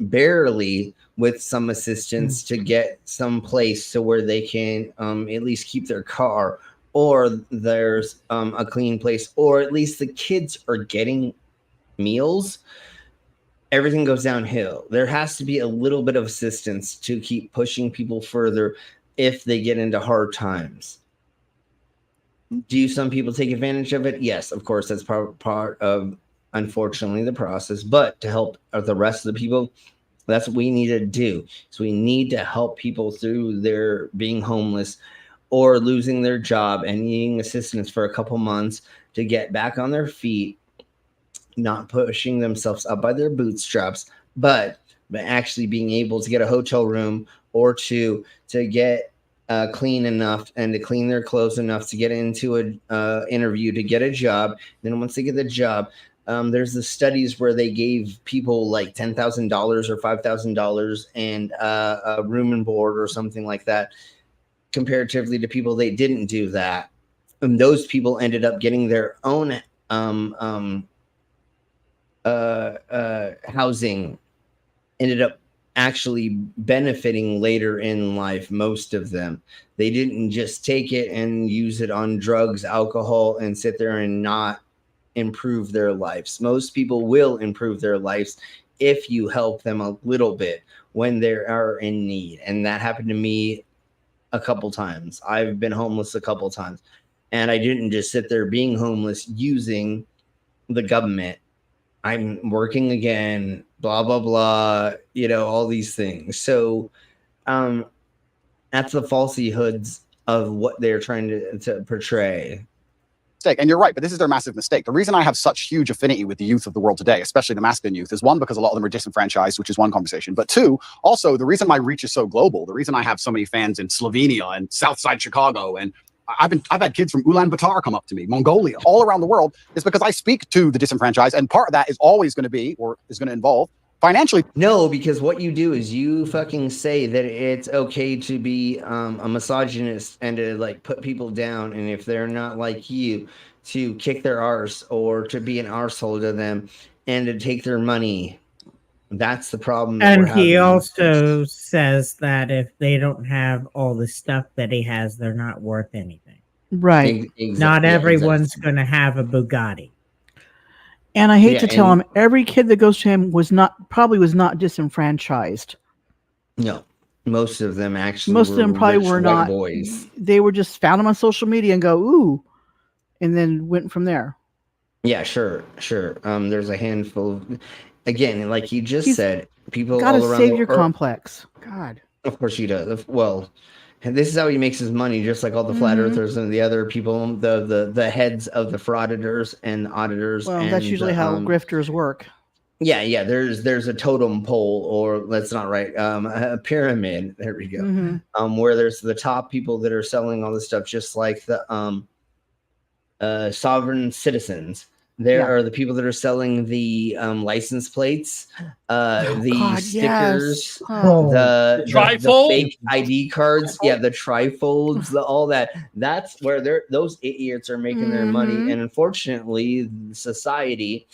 barely with some assistance to get some place to where they can at least keep their car, or there's a clean place, or at least the kids are getting meals, everything goes downhill. There has to be a little bit of assistance to keep pushing people further if they get into hard times. Do some people take advantage of it? Yes, of course, that's part of, unfortunately, the process. But to help the rest of the people, that's what we need to do. So we need to help people through their being homeless or losing their job and needing assistance for a couple months to get back on their feet, not pushing themselves up by their bootstraps, but actually being able to get a hotel room or to get clean enough and to clean their clothes enough to get into a interview to get a job. Then once they get the job, there's the studies where they gave people like $10,000 or $5,000 and a room and board or something like that, comparatively to people they didn't do that. And those people ended up getting their own housing, ended up actually benefiting later in life. Most of them, they didn't just take it and use it on drugs, alcohol, and sit there and not improve their lives. Most people will improve their lives if you help them a little bit when they are in need. And that happened to me a couple times. I've been homeless a couple times, and I didn't just sit there being homeless using the government. I'm working again, blah, blah, blah, all these things. So that's the falsehoods of what they're trying to portray. And you're right, but this is their massive mistake. The reason I have such huge affinity with the youth of the world today, especially the masculine youth, is one, because a lot of them are disenfranchised, which is one conversation. But two, also the reason my reach is so global, the reason I have so many fans in Slovenia and Southside Chicago, and I've had kids from Ulaanbaatar come up to me, Mongolia, all around the world, is because I speak to the disenfranchised, and part of that is always going to be, or is going to involve, financially. No, because what you do is you fucking say that it's okay to be a misogynist and to like put people down, and if they're not like you, to kick their arse or to be an arsehole to them and to take their money. That's the problem. And he also says that if they don't have all the stuff that he has, they're not worth anything. Right. Not everyone's going to have a Bugatti. And I hate to tell him, every kid that goes to him probably was not disenfranchised. No, most of them actually. Most of them probably were not. Boys. They were just found them on social media and go, ooh, and then went from there. Yeah, sure. There's a handful. Again, like you just said, people all around the world. Gotta save your complex. God. Of course he does. Well, and this is how he makes his money, just like all the flat earthers and the other people, the heads of the frauditors and auditors. Well, that's usually how grifters work. Yeah. There's a totem pole, or that's not right. A pyramid. There we go. Where there's the top people that are selling all this stuff, just like the sovereign citizens. There are the people that are selling the license plates, the stickers, the fake ID cards, the trifolds, all that. That's where those idiots are making their money. And unfortunately, society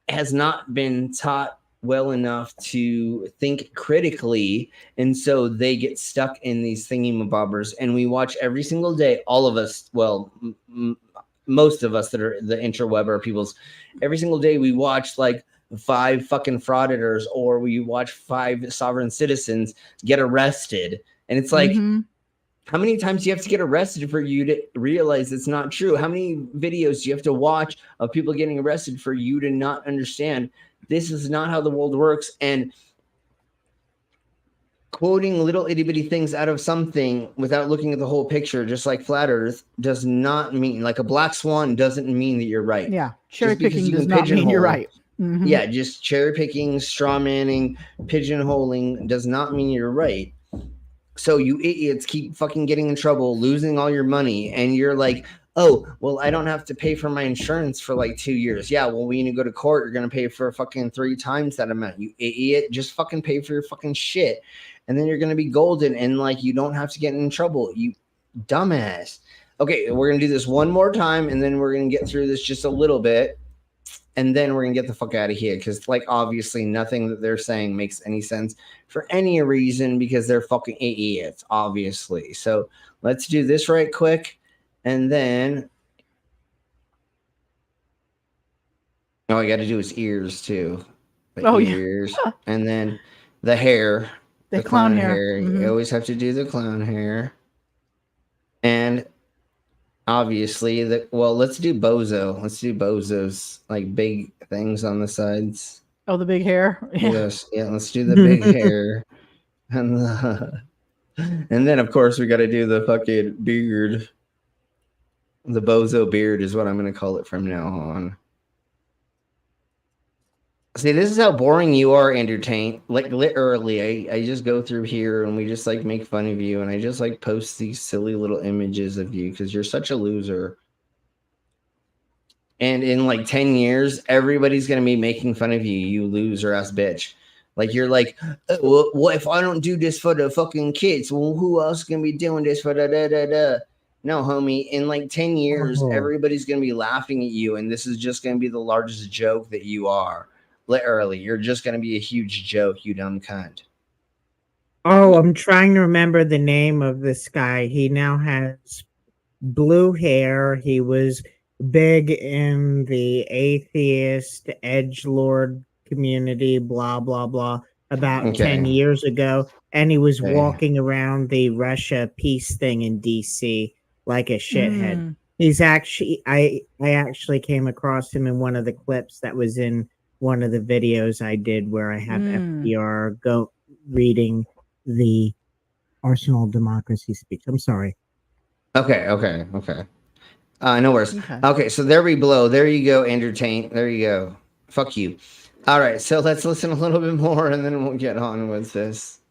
has not been taught well enough to think critically, and so they get stuck in these thingy-mabobbers. And we watch every single day, all of us, well, most of us that are the interwebber peoples, every single day we watch like 5 fucking frauditors, or we watch 5 sovereign citizens get arrested. And it's like, how many times do you have to get arrested for you to realize it's not true? How many videos do you have to watch of people getting arrested for you to not understand this is not how the world works? And quoting little itty bitty things out of something without looking at the whole picture, just like flat earth, does not mean, like a black swan doesn't mean that you're right. Yeah. Cherry picking does not mean you're right. Yeah. Just cherry picking, straw manning, pigeonholing does not mean you're right. So you idiots keep fucking getting in trouble, losing all your money, and you're like, oh, well, I don't have to pay for my insurance for like 2 years. Yeah, well, when you go to court, you're going to pay for fucking 3 times that amount. You idiot. Just fucking pay for your fucking shit. And then you're going to be golden, and like you don't have to get in trouble. You dumbass. Okay, we're going to do this one more time, and then we're going to get through this just a little bit. And then we're going to get the fuck out of here, because like obviously nothing that they're saying makes any sense for any reason, because they're fucking idiots, obviously. So let's do this right quick. And then all I got to do is ears too. Ears. And then the hair. The clown hair. You always have to do the clown hair. And obviously, let's do bozo. Let's do bozos, like big things on the sides. Oh, the big hair? Yes. Yeah, let's do the big hair. And then, of course, we got to do the fucking beard. The bozo beard is what I'm going to call it from now on. See, this is how boring you are, Andrew Tate. Like, literally, I just go through here and we just, like, make fun of you. And I just, like, post these silly little images of you because you're such a loser. And in, like, 10 years, everybody's going to be making fun of you, you loser-ass bitch. Like, you're like, well, what if I don't do this for the fucking kids? Well, who else is going to be doing this for da-da-da-da? No, homie, in, like, 10 years, everybody's going to be laughing at you. And this is just going to be the largest joke that you are. Literally, you're just going to be a huge joke, you dumb cunt. Oh, I'm trying to remember the name of this guy. He now has blue hair. He was big in the atheist edgelord community, blah, blah, blah, about 10 years ago. And he was walking around the Russia peace thing in DC like a shithead. He's actually, I actually came across him in one of the clips that was in one of the videos I did where I have FDR go reading the Arsenal of Democracy speech. I'm sorry. Okay. No worries. Okay, so there we blow. There you go, Andrew Tate. There you go. Fuck you. All right, so let's listen a little bit more and then we'll get on with this.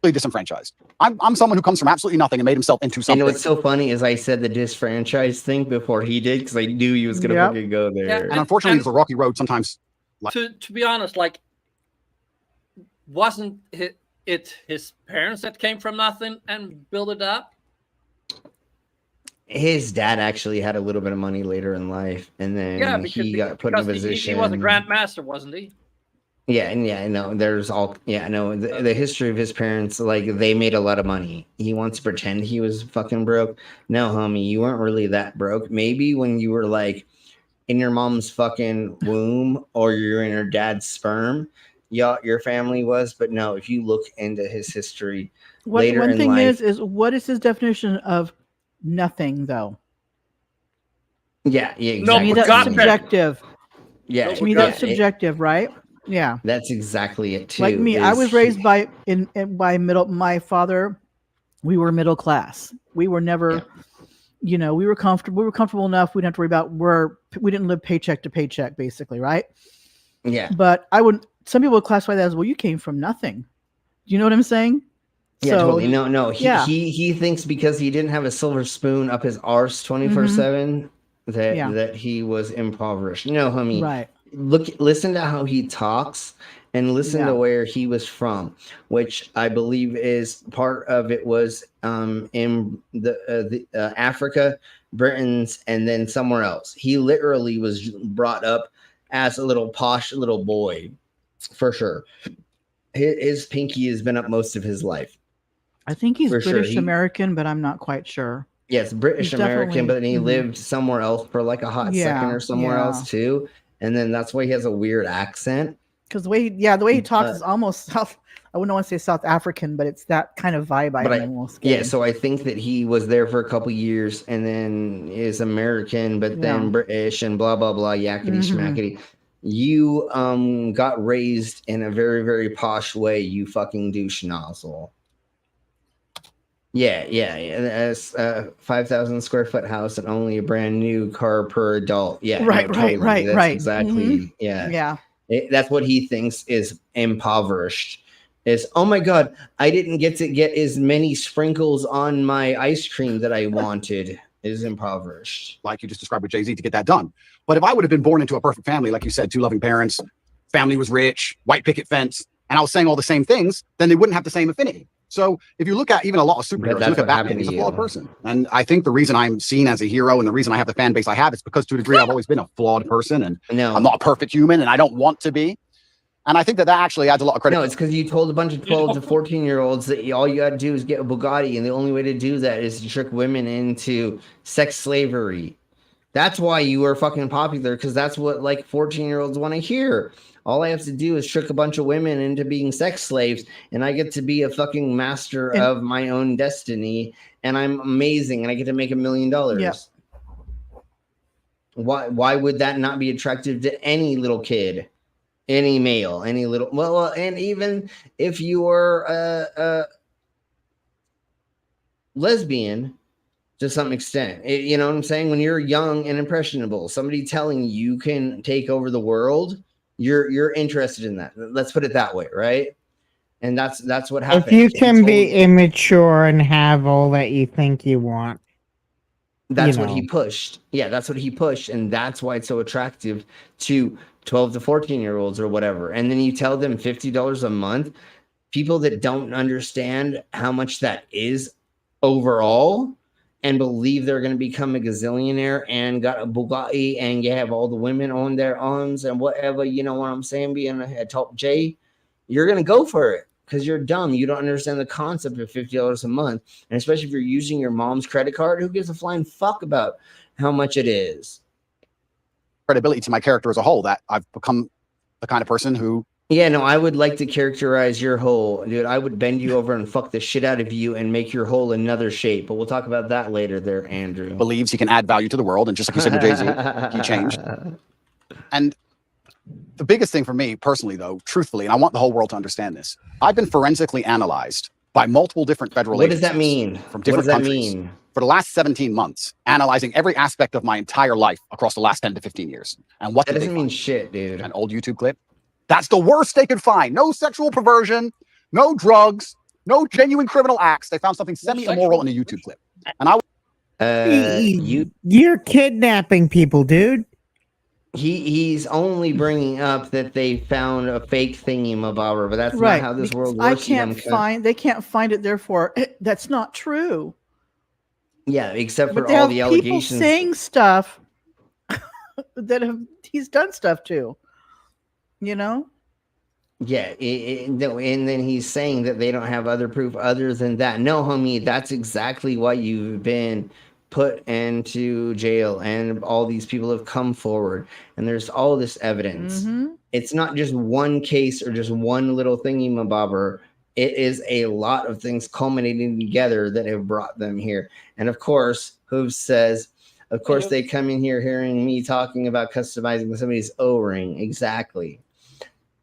Disenfranchised. I'm someone who comes from absolutely nothing and made himself into something. And what's so funny is I said the disfranchised thing before he did because I knew he was going to fucking go there. Yeah, and unfortunately, it's a rocky road sometimes. To be honest, like, wasn't it his parents that came from nothing and built it up? His dad actually had a little bit of money later in life, and then he got put in a position. He was a grandmaster, wasn't he? Yeah, and the history of his parents, like, they made a lot of money. He wants to pretend he was fucking broke. No, homie, you weren't really that broke. Maybe when you were like in your mom's fucking womb or you're in your dad's sperm, your family was, but no, if you look into his history later in life. One thing is what is his definition of nothing, though? Yeah, exactly. To me, that's subjective. Yeah, to me, that's subjective, right? Yeah, that's exactly it too. Like me, I was raised by my father. We were middle class. We were never, we were comfortable. We were comfortable enough. We didn't have to worry about we didn't live paycheck to paycheck, basically, right? Yeah. But some people would classify that as, well, you came from nothing. Do you know what I'm saying? Yeah, totally. No. He thinks because he didn't have a silver spoon up his arse 24/7 that he was impoverished. No, homie. Right. Listen to how he talks and listen to where he was from, which I believe is part of it was in the Africa, Britain's, and then somewhere else. He literally was brought up as a little posh little boy, for sure. His pinky has been up most of his life. I think he's For sure. British American, but I'm not quite sure. Yes, British American, but then he lived somewhere else for like a hot second or somewhere else too. And then that's why he has a weird accent. Because the way he talks is almost South. I wouldn't want to say South African, but it's that kind of vibe I almost get. Yeah, so I think that he was there for a couple years and then is American, but then British and blah blah blah, yakety schmackety. You got raised in a very, very posh way, you fucking douche nozzle. Yeah. That's 5,000 square foot house and only a brand new car per adult. Yeah, right. That's exactly. Yeah. That's what he thinks is impoverished. Is, oh my God, I didn't get as many sprinkles on my ice cream that I wanted. Is impoverished. Like you just described with Jay-Z to get that done. But if I would have been born into a perfect family, like you said, 2 loving parents, family was rich, white picket fence, and I was saying all the same things, then they wouldn't have the same affinity. So if you look at even a lot of superheroes, look at Batman, he's a flawed person. And I think the reason I'm seen as a hero and the reason I have the fan base I have is because to a degree I've always been a flawed person and I'm not a perfect human and I don't want to be. And I think that actually adds a lot of credit. No, it's because you told a bunch of 12 to 14-year-olds that all you got to do is get a Bugatti, and the only way to do that is to trick women into sex slavery. That's why you are fucking popular, because that's what like 14-year-olds want to hear. All I have to do is trick a bunch of women into being sex slaves, and I get to be a fucking master of my own destiny, and I'm amazing, and I get to make $1 million. Yep. Why would that not be attractive to any little kid? Any male, any little, well, and even if you are a lesbian to some extent, you know what I'm saying? When you're young and impressionable, somebody telling you can take over the world, you're interested in that. Let's put it that way, right? And that's what happens. If you can be immature and have all that you think you want. That's what he pushed. Yeah, that's what he pushed. And that's why it's so attractive to 12 to 14-year-olds or whatever. And then you tell them $50 a month. People that don't understand how much that is overall and believe they're going to become a gazillionaire and got a Bugatti and you have all the women on their arms and whatever, you know what I'm saying, being a top J, you're going to go for it. Because you're dumb. You don't understand the concept of $50 a month. And especially if you're using your mom's credit card, who gives a flying fuck about how much it is? Credibility to my character as a whole, that I've become the kind of person who... Yeah, no, I would like to characterize your whole, dude. I would bend you over and fuck the shit out of you and make your whole another shape. But we'll talk about that later there, Andrew. Believes he can add value to the world. And just like you said with Jay-Z, he changed. And the biggest thing for me personally, though, truthfully, and I want the whole world to understand this, I've been forensically analyzed by multiple different federal agencies. What does that mean? From different countries. For the last 17 months, analyzing every aspect of my entire life across the last 10 to 15 years. And what that doesn't mean shit, dude. An old YouTube clip. That's the worst they could find. No sexual perversion, no drugs, no genuine criminal acts. They found something semi-immoral in a YouTube clip. And you're kidnapping people, dude. He's only bringing up that they found a fake thingy-mabobber, but that's not how this world works. They can't find it, therefore that's not true. Yeah, except for all the allegations. People saying stuff that he's done stuff to, you know? Yeah, and then he's saying that they don't have other proof other than that. No, homie, that's exactly why you've been put into jail, and all these people have come forward, and there's all this evidence. Mm-hmm. It's not just one case or just one little thingy-mabobber. It is a lot of things culminating together that have brought them here. And of course, Hooves says, of course, they come in here hearing me talking about customizing somebody's O-ring. Exactly.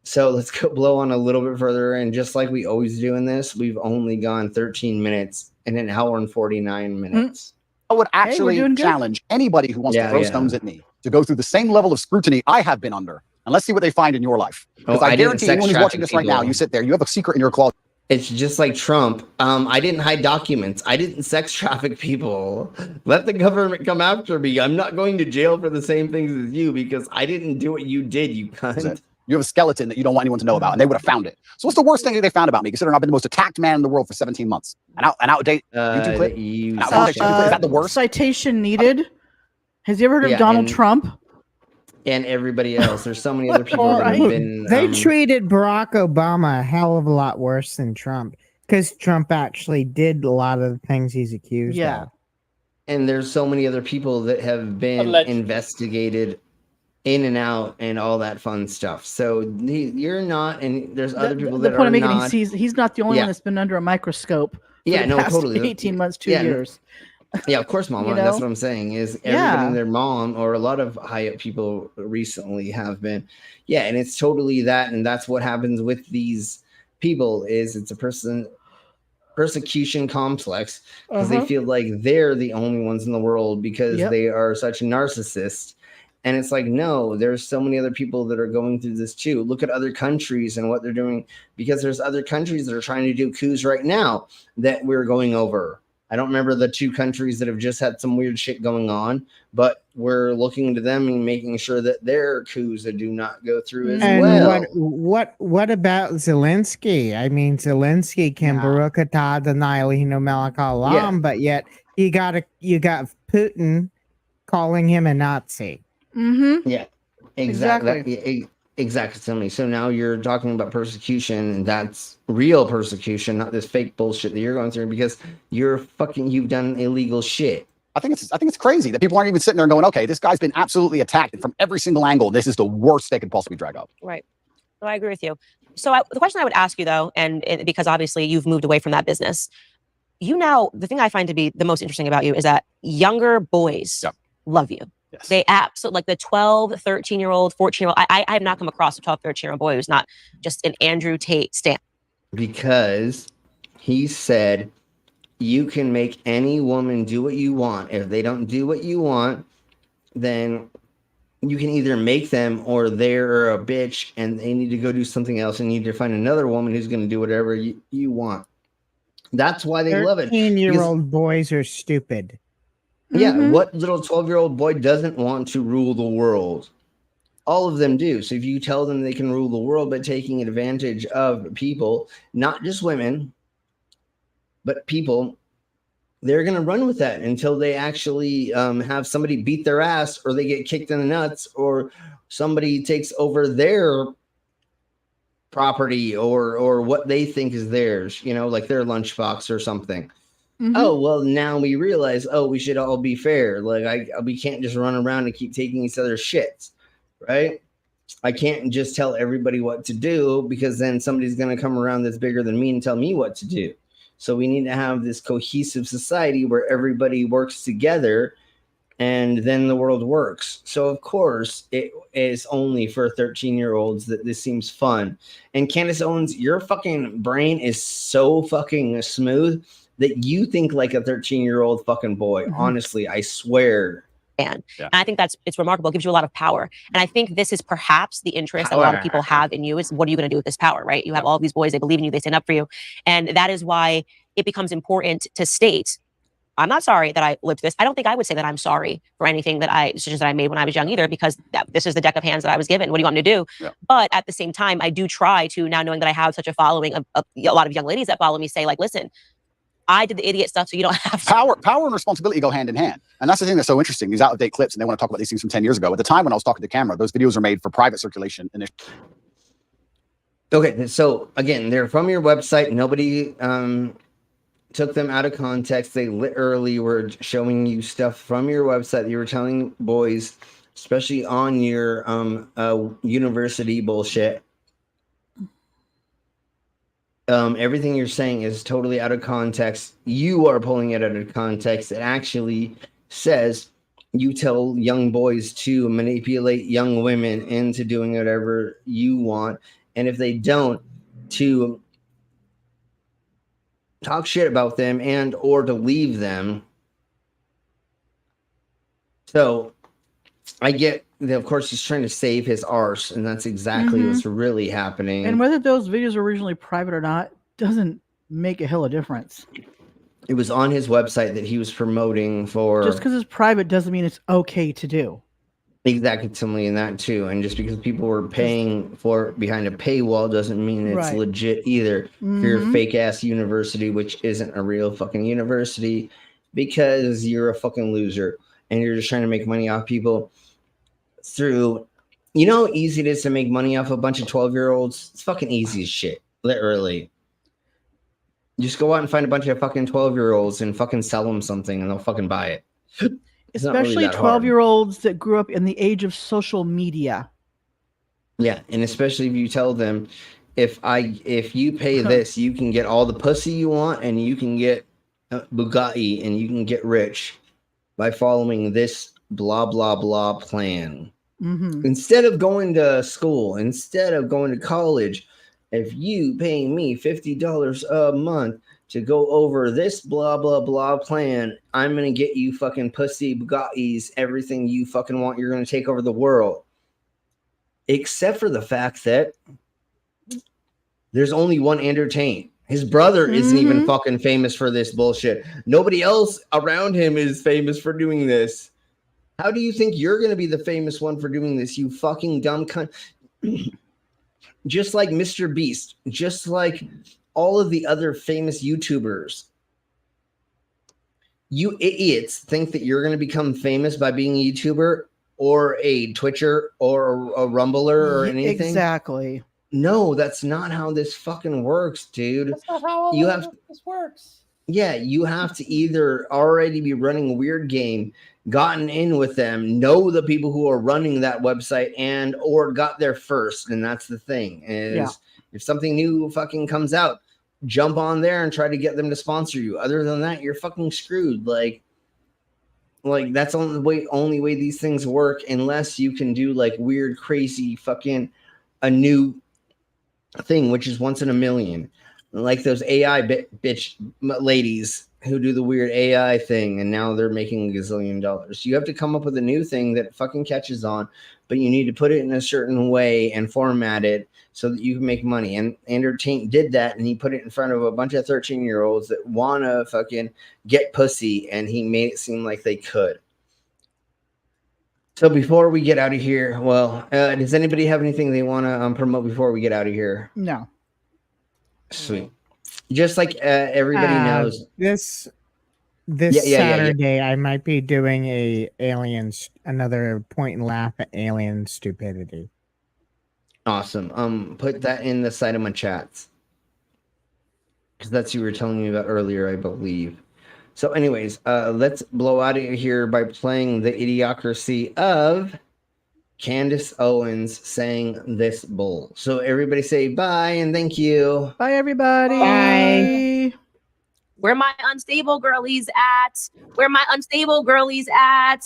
So let's go blow on a little bit further. And just like we always do in this, we've only gone 13 minutes and an hour and 49 minutes. I would actually challenge anybody who wants to throw stones at me to go through the same level of scrutiny I have been under. And let's see what they find in your life. Because I guarantee anyone who's watching this right now, you sit there, you have a secret in your closet. It's just like Trump. I didn't hide documents. I didn't sex traffic people. Let the government come after me. I'm not going to jail for the same things as you because I didn't do what you did, you cunt. You have a skeleton that you don't want anyone to know about, and they would have found it. So what's the worst thing that they found about me, considering I've been the most attacked man in the world for 17 months? An outdated YouTube clip? Is that the worst? Citation needed. Has he ever heard of Donald Trump? And everybody else. There's so many other people that have been... They treated Barack Obama a hell of a lot worse than Trump, because Trump actually did a lot of the things he's accused of. And there's so many other people that have been investigated in and out and all that fun stuff. So you're not, and there's other people that are not. The point I'm making is he's not the only one that's been under a microscope for the past totally. 18 months, 2 years. Yeah, of course, Mama. That's what I'm saying is everybody and their mom, or a lot of high up people recently have been. Yeah, and it's totally that. And that's what happens with these people is it's a persecution complex because they feel like they're the only ones in the world because they are such narcissists. And it's like, no, there's so many other people that are going through this too. Look at other countries and what they're doing, because there's other countries that are trying to do coups right now that we're going over. I don't remember the 2 countries that have just had some weird shit going on, but we're looking to them and making sure that their coups that do not go through as well. What about Zelensky? I mean, Zelensky can Baruch atah Adonai Eloheinu melech haolam, but yet you got Putin calling him a Nazi. Yeah, exactly. Exactly. So now you're talking about persecution, and that's real persecution, not this fake bullshit that you're going through because you've done illegal shit. I think it's crazy that people aren't even sitting there and going, okay, this guy's been absolutely attacked from every single angle. This is the worst they could possibly drag up. Right. No, I agree with you. So the question I would ask you though, and because obviously you've moved away from that business, the thing I find to be the most interesting about you is that younger boys love you. Yes. They absolutely, like the 12, 13-year-old, 14-year-old. I have not come across a 12, 13-year-old boy who's not just an Andrew Tate stan. Because he said you can make any woman do what you want. If they don't do what you want, then you can either make them or they're a bitch and they need to go do something else and you need to find another woman who's going to do whatever you want. That's why they love it. 13-year-old boys are stupid. Yeah, what little 12-year-old boy doesn't want to rule the world? All of them do. So if you tell them they can rule the world by taking advantage of people, not just women, but people, they're going to run with that until they actually have somebody beat their ass or they get kicked in the nuts or somebody takes over their property or what they think is theirs, like their lunchbox or something. Oh, well, now we realize, we should all be fair. Like, we can't just run around and keep taking each other's shits, right? I can't just tell everybody what to do because then somebody's going to come around that's bigger than me and tell me what to do. So we need to have this cohesive society where everybody works together and then the world works. So, of course, it is only for 13-year-olds that this seems fun. And Candace Owens, your fucking brain is so fucking smooth that you think like a 13-year-old fucking boy. Honestly, I swear. And I think it's remarkable. It gives you a lot of power. And I think this is perhaps the interest that a lot of people have in you is what are you going to do with this power, right? You have all these boys, they believe in you, they stand up for you. And that is why it becomes important to state, I'm not sorry that I lived this. I don't think I would say that I'm sorry for anything decisions that I made when I was young either, because this is the deck of hands that I was given. What do you want me to do? Yeah. But at the same time, I do try to, now knowing that I have such a following of a lot of young ladies that follow me, say like, listen, I did the idiot stuff, so you don't have to. Power and responsibility go hand in hand. And that's the thing that's so interesting. These out-of-date clips, and they want to talk about these things from 10 years ago. At the time when I was talking to the camera, those videos are made for private circulation. Okay, so again, they're from your website. Nobody took them out of context. They literally were showing you stuff from your website. You were telling boys, especially on your university bullshit. Everything you're saying is totally out of context. You are pulling it out of context. It actually says you tell young boys to manipulate young women into doing whatever you want. And if they don't, to talk shit about them and or to leave them. So I get that, of course, he's trying to save his arse, and that's exactly what's really happening. And whether those videos were originally private or not doesn't make a hell of a difference. It was on his website that he was promoting for. Just because it's private doesn't mean it's okay to do. Exactly, something in that too. And just because people were paying for it behind a paywall doesn't mean it's Right. legit either. If you're a Mhm. fake ass university, which isn't a real fucking university, because you're a fucking loser and you're just trying to make money off people through, you know how easy it is to make money off a bunch of 12-year-olds? It's fucking easy as shit, literally. Just go out and find a bunch of fucking 12-year-olds and fucking sell them something and they'll fucking buy it. It's not really Especially that hard. 12-year-olds that grew up in the age of social media. Yeah, and especially if you tell them, if you pay this, you can get all the pussy you want, and you can get Bugatti, and you can get rich by following this blah blah blah plan. Mm-hmm. Instead of going to school, instead of going to college, if you pay me $50 a month to go over this blah blah blah plan, I'm gonna get you fucking pussy, Bugattis, everything you fucking want. You're gonna take over the world. Except for the fact that there's only one Andrew Tate. His brother isn't even fucking famous for this bullshit. Nobody else around him is famous for doing this. How do you think you're going to be the famous one for doing this, you fucking dumb cunt? Just like Mr. Beast, just like all of the other famous YouTubers. You idiots think that you're going to become famous by being a YouTuber or a Twitcher or a Rumbler or anything? Exactly. No, that's not how this fucking works, dude. That's not how all this works. Yeah, you have to either already be running a weird game, gotten in with them, know the people who are running that website, and or got there first. And that's the thing is, if something new fucking comes out, jump on there and try to get them to sponsor you. Other than that, you're fucking screwed. Like that's only way these things work, unless you can do like weird, crazy fucking a new thing, which is once in a million, like those AI bitch ladies who do the weird AI thing, and now they're making $1 gazillion. You have to come up with a new thing that fucking catches on, but you need to put it in a certain way and format it so that you can make money. And Andrew Tate did that, and he put it in front of a bunch of 13-year-olds that want to fucking get pussy, and he made it seem like they could. So before we get out of here, well, does anybody have anything they want to promote before we get out of here? No. Sweet. Just like everybody knows, this Saturday I might be doing another point and laugh at alien stupidity. Awesome. Put that in the side of my chats, because that's what you were telling me about earlier, I believe. So anyways, let's blow out of here by playing the idiocracy of Candace Owens saying this bull. So everybody say bye and thank you. Bye, everybody. Bye. Where my unstable girlies at? Where my unstable girlies at?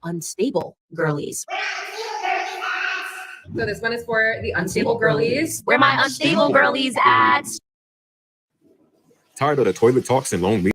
Unstable girlies. So this one is for the unstable girlies. Where my unstable girlies at? Tired of the toilet talks and lonely.